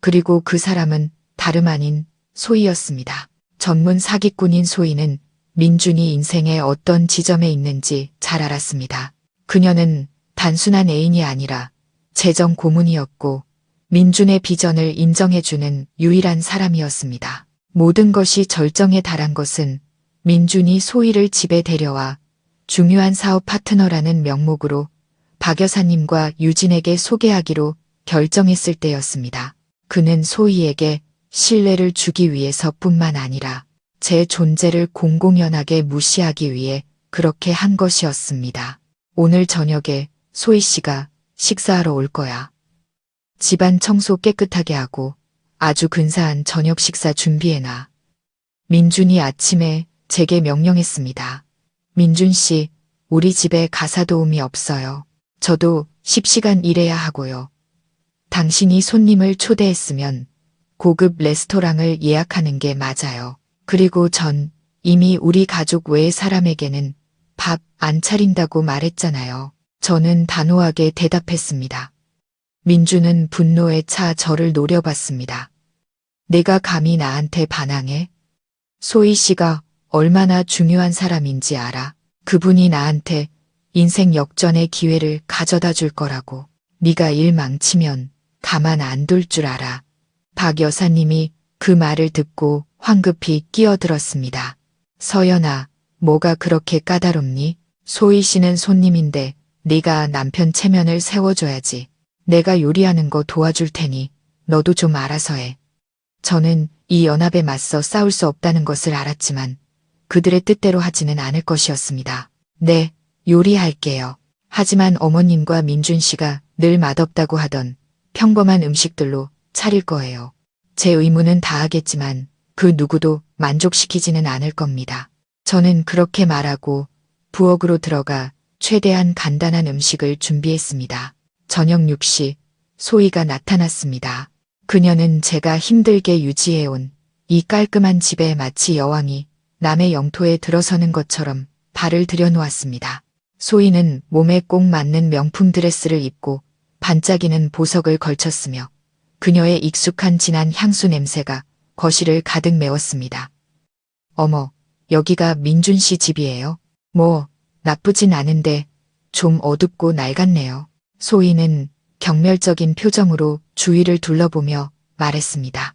그리고 그 사람은 다름 아닌 소희였습니다. 전문 사기꾼인 소희는 민준이 인생의 어떤 지점에 있는지 잘 알았습니다. 그녀는 단순한 애인이 아니라 재정 고문이었고 민준의 비전을 인정해주는 유일한 사람이었습니다. 모든 것이 절정에 달한 것은 민준이 소희를 집에 데려와 중요한 사업 파트너라는 명목으로 박 여사님과 유진에게 소개하기로 결정했을 때였습니다. 그는 소희에게 신뢰를 주기 위해서뿐만 아니라 제 존재를 공공연하게 무시하기 위해 그렇게 한 것이었습니다. 오늘 저녁에 소희 씨가 식사하러 올 거야. 집안 청소 깨끗하게 하고 아주 근사한 저녁 식사 준비해놔. 민준이 아침에 제게 명령했습니다. 민준 씨, 우리 집에 가사 도우미 없어요. 저도 10시간 일해야 하고요. 당신이 손님을 초대했으면 고급 레스토랑을 예약하는 게 맞아요. 그리고 전 이미 우리 가족 외의 사람에게는 밥 안 차린다고 말했잖아요. 저는 단호하게 대답했습니다. 민주는 분노에 차 저를 노려봤습니다. 내가 감히 나한테 반항해? 소희 씨가 얼마나 중요한 사람인지 알아. 그분이 나한테 인생 역전의 기회를 가져다 줄 거라고. 네가 일 망치면 가만 안 둘 줄 알아. 박 여사님이 그 말을 듣고 황급히 끼어들었습니다. 서연아, 뭐가 그렇게 까다롭니? 소희 씨는 손님인데 네가 남편 체면을 세워줘야지. 내가 요리하는 거 도와줄 테니 너도 좀 알아서 해. 저는 이 연합에 맞서 싸울 수 없다는 것을 알았지만 그들의 뜻대로 하지는 않을 것이었습니다. 네, 요리할게요. 하지만 어머님과 민준 씨가 늘 맛없다고 하던 평범한 음식들로 차릴 거예요. 제 의무는 다하겠지만 그 누구도 만족시키지는 않을 겁니다. 저는 그렇게 말하고 부엌으로 들어가 최대한 간단한 음식을 준비했습니다. 저녁 6시 소희가 나타났습니다. 그녀는 제가 힘들게 유지해온 이 깔끔한 집에 마치 여왕이 남의 영토에 들어서는 것처럼 발을 들여놓았습니다. 소희는 몸에 꼭 맞는 명품 드레스를 입고 반짝이는 보석을 걸쳤으며 그녀의 익숙한 진한 향수 냄새가 거실을 가득 메웠습니다. 어머, 여기가 민준 씨 집이에요? 뭐, 나쁘진 않은데 좀 어둡고 낡았네요. 소희는 경멸적인 표정으로 주위를 둘러보며 말했습니다.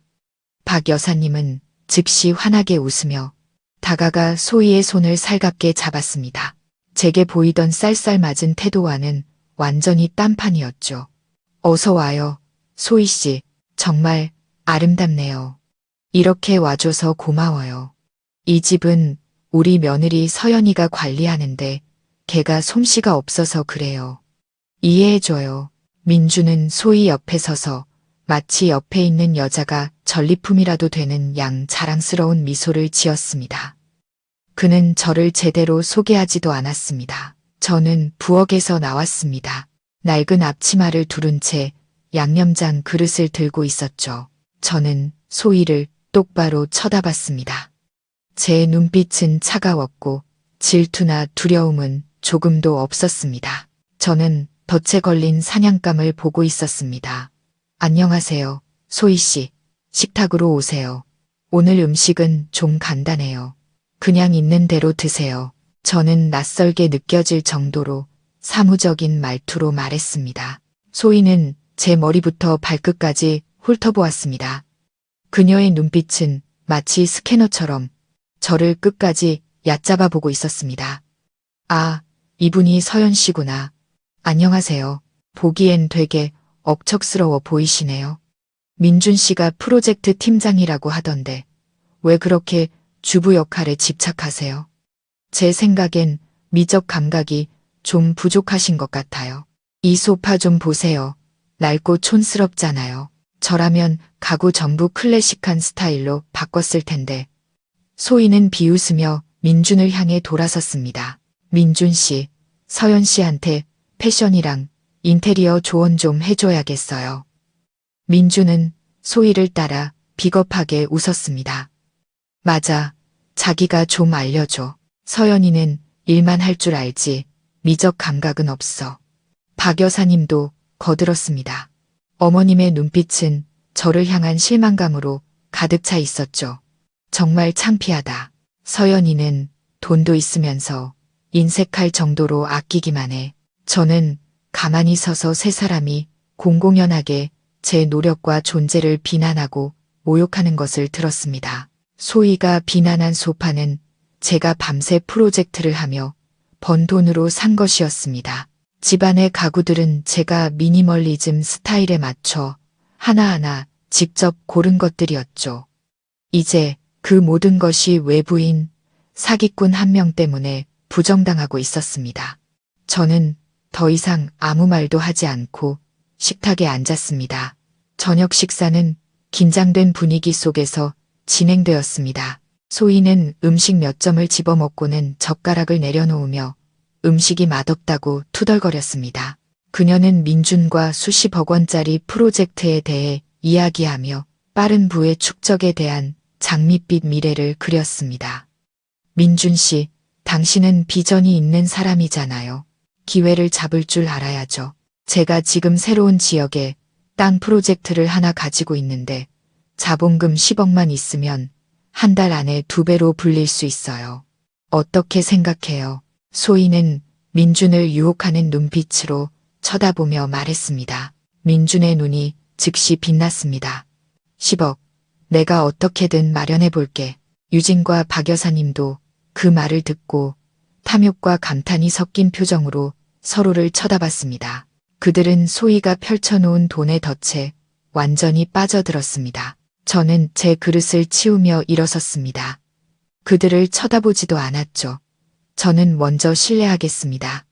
박 여사님은 즉시 환하게 웃으며 다가가 소희의 손을 살갑게 잡았습니다. 제게 보이던 쌀쌀맞은 태도와는 완전히 딴판이었죠. 어서 와요. 소희 씨, 정말 아름답네요. 이렇게 와줘서 고마워요. 이 집은 우리 며느리 서연이가 관리하는데 걔가 솜씨가 없어서 그래요. 이해해줘요. 민주는 소희 옆에 서서 마치 옆에 있는 여자가 전리품이라도 되는 양 자랑스러운 미소를 지었습니다. 그는 저를 제대로 소개하지도 않았습니다. 저는 부엌에서 나왔습니다. 낡은 앞치마를 두른 채 양념장 그릇을 들고 있었죠. 저는 소희를 똑바로 쳐다봤습니다. 제 눈빛은 차가웠고 질투나 두려움은 조금도 없었습니다. 저는 덫에 걸린 사냥감을 보고 있었습니다. 안녕하세요, 소희 씨. 식탁으로 오세요. 오늘 음식은 좀 간단해요. 그냥 있는 대로 드세요. 저는 낯설게 느껴질 정도로 사무적인 말투로 말했습니다. 소희는 제 머리부터 발끝까지 훑어보았습니다. 그녀의 눈빛은 마치 스캐너처럼 저를 끝까지 얕잡아 보고 있었습니다. 아, 이분이 서연 씨구나. 안녕하세요. 보기엔 되게 억척스러워 보이시네요. 민준 씨가 프로젝트 팀장이라고 하던데 왜 그렇게 주부 역할에 집착하세요? 제 생각엔 미적 감각이 좀 부족하신 것 같아요. 이 소파 좀 보세요. 낡고 촌스럽잖아요. 저라면 가구 전부 클래식한 스타일로 바꿨을 텐데. 소희는 비웃으며 민준을 향해 돌아섰습니다. 민준 씨, 서연 씨한테 패션이랑 인테리어 조언 좀 해줘야겠어요. 민준은 소희를 따라 비겁하게 웃었습니다. 맞아. 자기가 좀 알려줘. 서연이는 일만 할 줄 알지 미적 감각은 없어. 박 여사님도 거들었습니다. 어머님의 눈빛은 저를 향한 실망감으로 가득 차 있었죠. 정말 창피하다. 서연이는 돈도 있으면서 인색할 정도로 아끼기만 해. 저는 가만히 서서 세 사람이 공공연하게 제 노력과 존재를 비난하고 모욕하는 것을 들었습니다. 소희가 비난한 소파는 제가 밤새 프로젝트를 하며 번 돈으로 산 것이었습니다. 집안의 가구들은 제가 미니멀리즘 스타일에 맞춰 하나하나 직접 고른 것들이었죠. 이제 그 모든 것이 외부인 사기꾼 한 명 때문에 부정당하고 있었습니다. 저는 더 이상 아무 말도 하지 않고 식탁에 앉았습니다. 저녁 식사는 긴장된 분위기 속에서 진행되었습니다. 소희는 음식 몇 점을 집어먹고는 젓가락을 내려놓으며 음식이 맛없다고 투덜거렸습니다. 그녀는 민준과 수십억 원짜리 프로젝트에 대해 이야기하며 빠른 부의 축적에 대한 장밋빛 미래를 그렸습니다. 민준 씨, 당신은 비전이 있는 사람이잖아요. 기회를 잡을 줄 알아야죠. 제가 지금 새로운 지역에 땅 프로젝트를 하나 가지고 있는데 자본금 10억만 있으면 한 달 안에 2배로 불릴 수 있어요. 어떻게 생각해요? 소희는 민준을 유혹하는 눈빛으로 쳐다보며 말했습니다. 민준의 눈이 즉시 빛났습니다. 10억. 내가 어떻게든 마련해 볼게. 유진과 박 여사님도 그 말을 듣고 탐욕과 감탄이 섞인 표정으로 서로를 쳐다봤습니다. 그들은 소희가 펼쳐놓은 돈의 덫에 완전히 빠져들었습니다. 저는 제 그릇을 치우며 일어섰습니다. 그들을 쳐다보지도 않았죠. 저는 먼저 실례하겠습니다.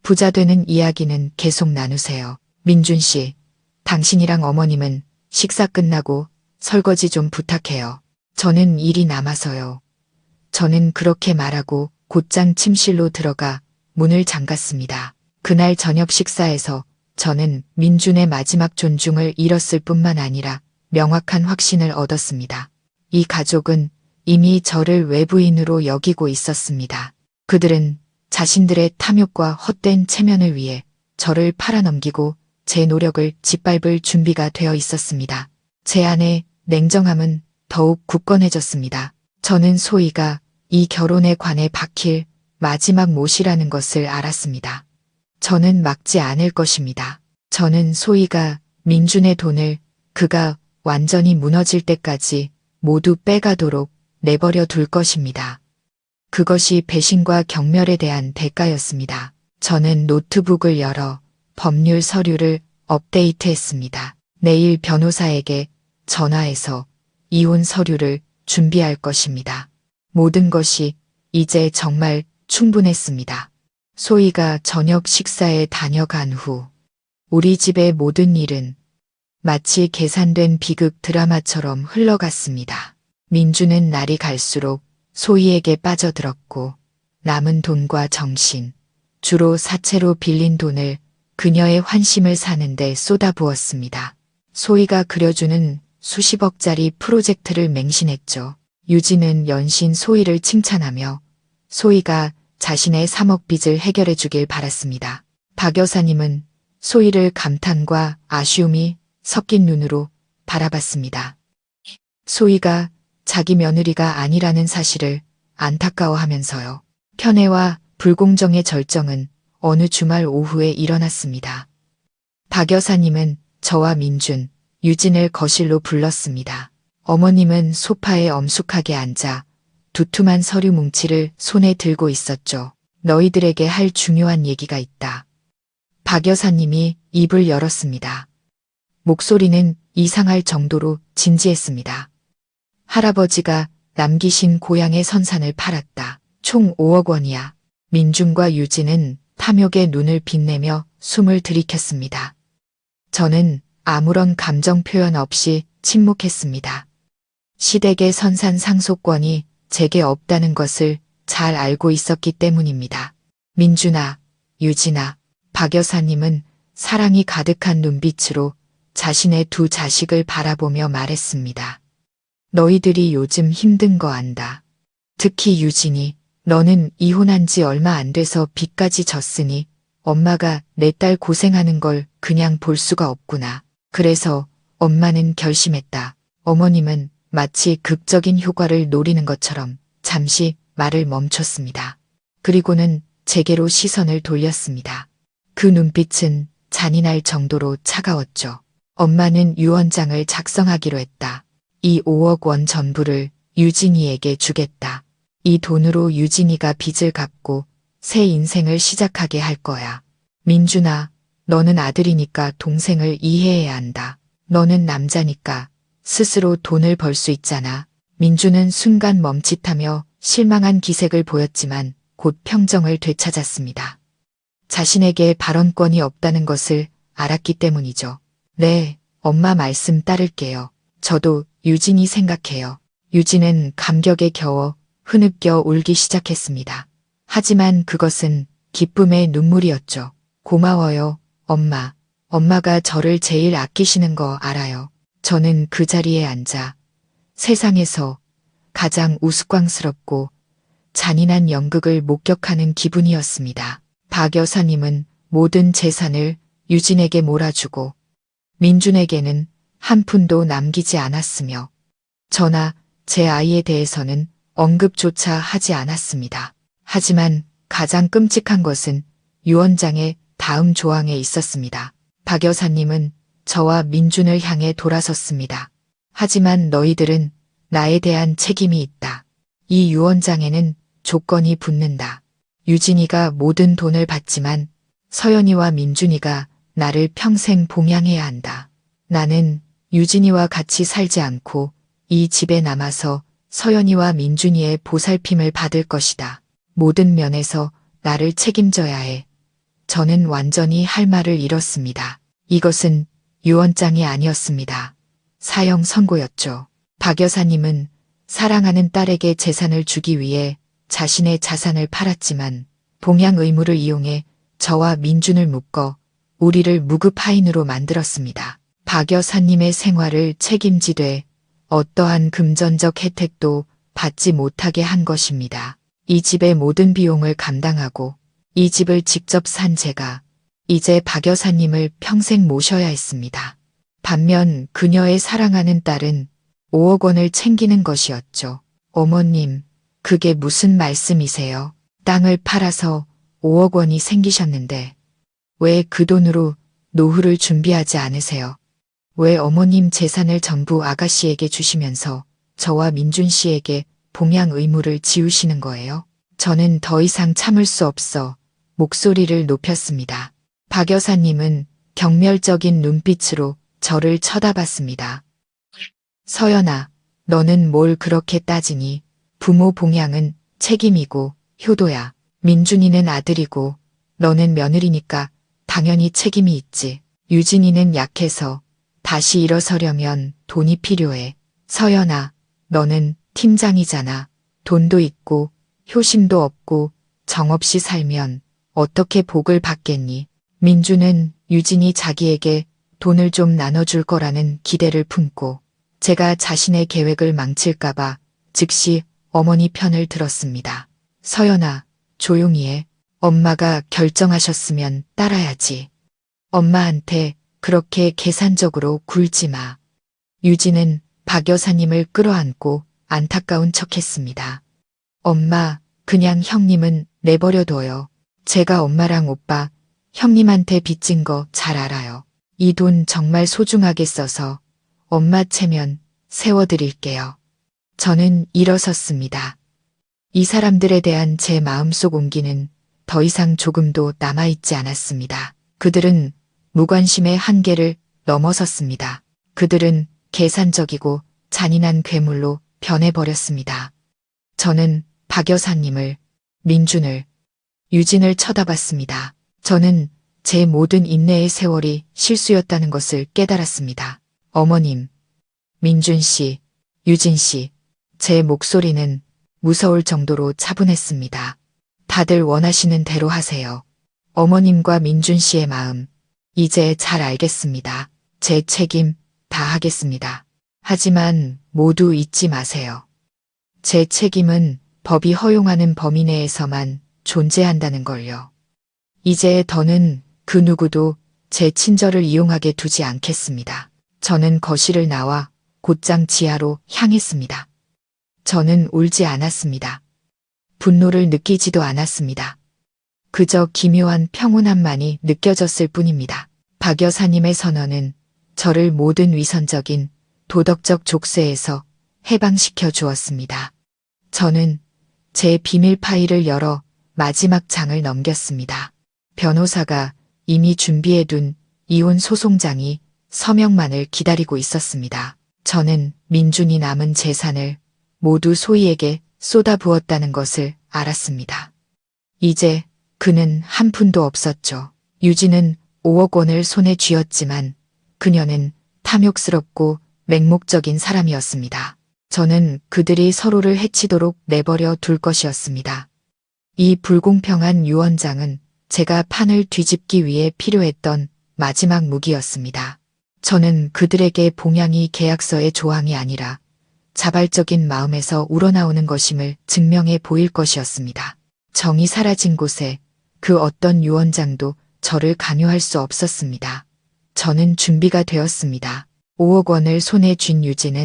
부자 되는 이야기는 계속 나누세요. 민준 씨, 당신이랑 어머님은 식사 끝나고 설거지 좀 부탁해요. 저는 일이 남아서요. 저는 그렇게 말하고 곧장 침실로 들어가 문을 잠갔습니다. 그날 저녁 식사에서 저는 민준의 마지막 존중을 잃었을 뿐만 아니라 명확한 확신을 얻었습니다. 이 가족은 이미 저를 외부인으로 여기고 있었습니다. 그들은 자신들의 탐욕과 헛된 체면을 위해 저를 팔아넘기고 제 노력을 짓밟을 준비가 되어 있었습니다. 제 안의 냉정함은 더욱 굳건해졌습니다. 저는 소희가 이 결혼에 관해 박힐 마지막 못이라는 것을 알았습니다. 저는 막지 않을 것입니다. 저는 소희가 민준의 돈을 그가 완전히 무너질 때까지 모두 빼가도록 내버려 둘 것입니다. 그것이 배신과 경멸에 대한 대가였습니다. 저는 노트북을 열어 법률 서류를 업데이트했습니다. 내일 변호사에게 전화해서 이혼 서류를 준비할 것입니다. 모든 것이 이제 정말 충분했습니다. 소희가 저녁 식사에 다녀간 후 우리 집의 모든 일은 마치 계산된 비극 드라마처럼 흘러갔습니다. 민주는 날이 갈수록 소희에게 빠져들었고 남은 돈과 정신, 주로 사채로 빌린 돈을 그녀의 환심을 사는데 쏟아부었습니다. 소희가 그려주는 수십억짜리 프로젝트를 맹신했죠. 유진은 연신 소희를 칭찬하며 소희가 자신의 3억 빚을 해결해 주길 바랐습니다. 박 여사님은 소희를 감탄과 아쉬움이 섞인 눈으로 바라봤습니다. 소희가 자기 며느리가 아니라는 사실을 안타까워하면서요. 편애와 불공정의 절정은 어느 주말 오후에 일어났습니다. 박 여사님은 저와 민준, 유진을 거실로 불렀습니다. 어머님은 소파에 엄숙하게 앉아 두툼한 서류 뭉치를 손에 들고 있었죠. 너희들에게 할 중요한 얘기가 있다. 박 여사님이 입을 열었습니다. 목소리는 이상할 정도로 진지했습니다. 할아버지가 남기신 고향의 선산을 팔았다. 총 5억 원이야. 민준과 유진은 탐욕에 눈을 빛내며 숨을 들이켰습니다. 저는 아무런 감정 표현 없이 침묵했습니다. 시댁의 선산 상속권이 제게 없다는 것을 잘 알고 있었기 때문입니다. 민준아, 유진아, 박 여사님은 사랑이 가득한 눈빛으로 자신의 두 자식을 바라보며 말했습니다. 너희들이 요즘 힘든 거 안다. 특히 유진이, 너는 이혼한 지 얼마 안 돼서 빚까지 졌으니 엄마가 내 딸 고생하는 걸 그냥 볼 수가 없구나. 그래서 엄마는 결심했다. 어머님은 마치 극적인 효과를 노리는 것처럼 잠시 말을 멈췄습니다. 그리고는 제게로 시선을 돌렸습니다. 그 눈빛은 잔인할 정도로 차가웠죠. 엄마는 유언장을 작성하기로 했다. 이 5억 원 전부를 유진이에게 주겠다. 이 돈으로 유진이가 빚을 갚고 새 인생을 시작하게 할 거야. 민준아, 너는 아들이니까 동생을 이해해야 한다. 너는 남자니까 스스로 돈을 벌 수 있잖아. 민준은 순간 멈칫하며 실망한 기색을 보였지만 곧 평정을 되찾았습니다. 자신에게 발언권이 없다는 것을 알았기 때문이죠. 네, 엄마 말씀 따를게요. 저도 유진이 생각해요. 유진은 감격에 겨워 흐느껴 울기 시작했습니다. 하지만 그것은 기쁨의 눈물이었죠. 고마워요, 엄마. 엄마가 저를 제일 아끼시는 거 알아요. 저는 그 자리에 앉아 세상에서 가장 우스꽝스럽고 잔인한 연극을 목격하는 기분이었습니다. 박 여사님은 모든 재산을 유진에게 몰아주고 민준에게는 한 푼도 남기지 않았으며 저나 제 아이에 대해서는 언급조차 하지 않았습니다. 하지만 가장 끔찍한 것은 유언장의 다음 조항에 있었습니다. 박 여사님은 저와 민준을 향해 돌아섰습니다. 하지만 너희들은 나에 대한 책임이 있다. 이 유언장에는 조건이 붙는다. 유진이가 모든 돈을 받지만 서연이와 민준이가 나를 평생 봉양해야 한다. 나는 유진이와 같이 살지 않고 이 집에 남아서 서연이와 민준이의 보살핌을 받을 것이다. 모든 면에서 나를 책임져야 해. 저는 완전히 할 말을 잃었습니다. 이것은 유언장이 아니었습니다. 사형 선고였죠. 박 여사님은 사랑하는 딸에게 재산을 주기 위해 자신의 자산을 팔았지만 봉양 의무를 이용해 저와 민준을 묶어 우리를 무급 하인으로 만들었습니다. 박 여사님의 생활을 책임지되 어떠한 금전적 혜택도 받지 못하게 한 것입니다. 이 집의 모든 비용을 감당하고 이 집을 직접 산 제가 이제 박 여사님을 평생 모셔야 했습니다. 반면 그녀의 사랑하는 딸은 5억 원을 챙기는 것이었죠. 어머님, 그게 무슨 말씀이세요? 땅을 팔아서 5억 원이 생기셨는데 왜 그 돈으로 노후를 준비하지 않으세요? 왜 어머님 재산을 전부 아가씨에게 주시면서 저와 민준 씨에게 봉양 의무를 지우시는 거예요? 저는 더 이상 참을 수 없어 목소리를 높였습니다. 박 여사님은 경멸적인 눈빛으로 저를 쳐다봤습니다. 서연아, 너는 뭘 그렇게 따지니? 부모 봉양은 책임이고 효도야. 민준이는 아들이고 너는 며느리니까 당연히 책임이 있지. 유진이는 약해서 다시 일어서려면 돈이 필요해. 서연아, 너는 팀장이잖아. 돈도 있고 효심도 없고 정없이 살면 어떻게 복을 받겠니? 민주는 유진이 자기에게 돈을 좀 나눠줄 거라는 기대를 품고 제가 자신의 계획을 망칠까봐 즉시 어머니 편을 들었습니다. 서연아, 조용히 해. 엄마가 결정하셨으면 따라야지. 엄마한테 그렇게 계산적으로 굴지 마. 유진은 박 여사님을 끌어안고 안타까운 척했습니다. 엄마, 그냥 형님은 내버려둬요. 제가 엄마랑 오빠, 형님한테 빚진 거 잘 알아요. 이 돈 정말 소중하게 써서 엄마 체면 세워드릴게요. 저는 일어섰습니다. 이 사람들에 대한 제 마음속 온기는 더 이상 조금도 남아있지 않았습니다. 그들은 무관심의 한계를 넘어섰습니다. 그들은 계산적이고 잔인한 괴물로 변해버렸습니다. 저는 박 여사님을, 민준을, 유진을 쳐다봤습니다. 저는 제 모든 인내의 세월이 실수였다는 것을 깨달았습니다. 어머님, 민준 씨, 유진 씨, 제 목소리는 무서울 정도로 차분했습니다. 다들 원하시는 대로 하세요. 어머님과 민준 씨의 마음, 이제 잘 알겠습니다. 제 책임 다 하겠습니다. 하지만 모두 잊지 마세요. 제 책임은 법이 허용하는 범위 내에서만 존재한다는 걸요. 이제 더는 그 누구도 제 친절을 이용하게 두지 않겠습니다. 저는 거실을 나와 곧장 지하로 향했습니다. 저는 울지 않았습니다. 분노를 느끼지도 않았습니다. 그저 기묘한 평온함만이 느껴졌을 뿐입니다. 박 여사님의 선언은 저를 모든 위선적인 도덕적 족쇄에서 해방시켜 주었습니다. 저는 제 비밀 파일을 열어 마지막 장을 넘겼습니다. 변호사가 이미 준비해둔 이혼 소송장이 서명만을 기다리고 있었습니다. 저는 민준이 남은 재산을 모두 소희에게 쏟아부었다는 것을 알았습니다. 이제 그는 한 푼도 없었죠. 유진은 5억 원을 손에 쥐었지만 그녀는 탐욕스럽고 맹목적인 사람이었습니다. 저는 그들이 서로를 해치도록 내버려 둘 것이었습니다. 이 불공평한 유언장은 제가 판을 뒤집기 위해 필요했던 마지막 무기였습니다. 저는 그들에게 봉양이 계약서의 조항이 아니라 자발적인 마음에서 우러나오는 것임을 증명해 보일 것이었습니다. 정이 사라진 곳에 그 어떤 유언장도 저를 강요할 수 없었습니다. 저는 준비가 되었습니다. 5억 원을 손에 쥔 유진은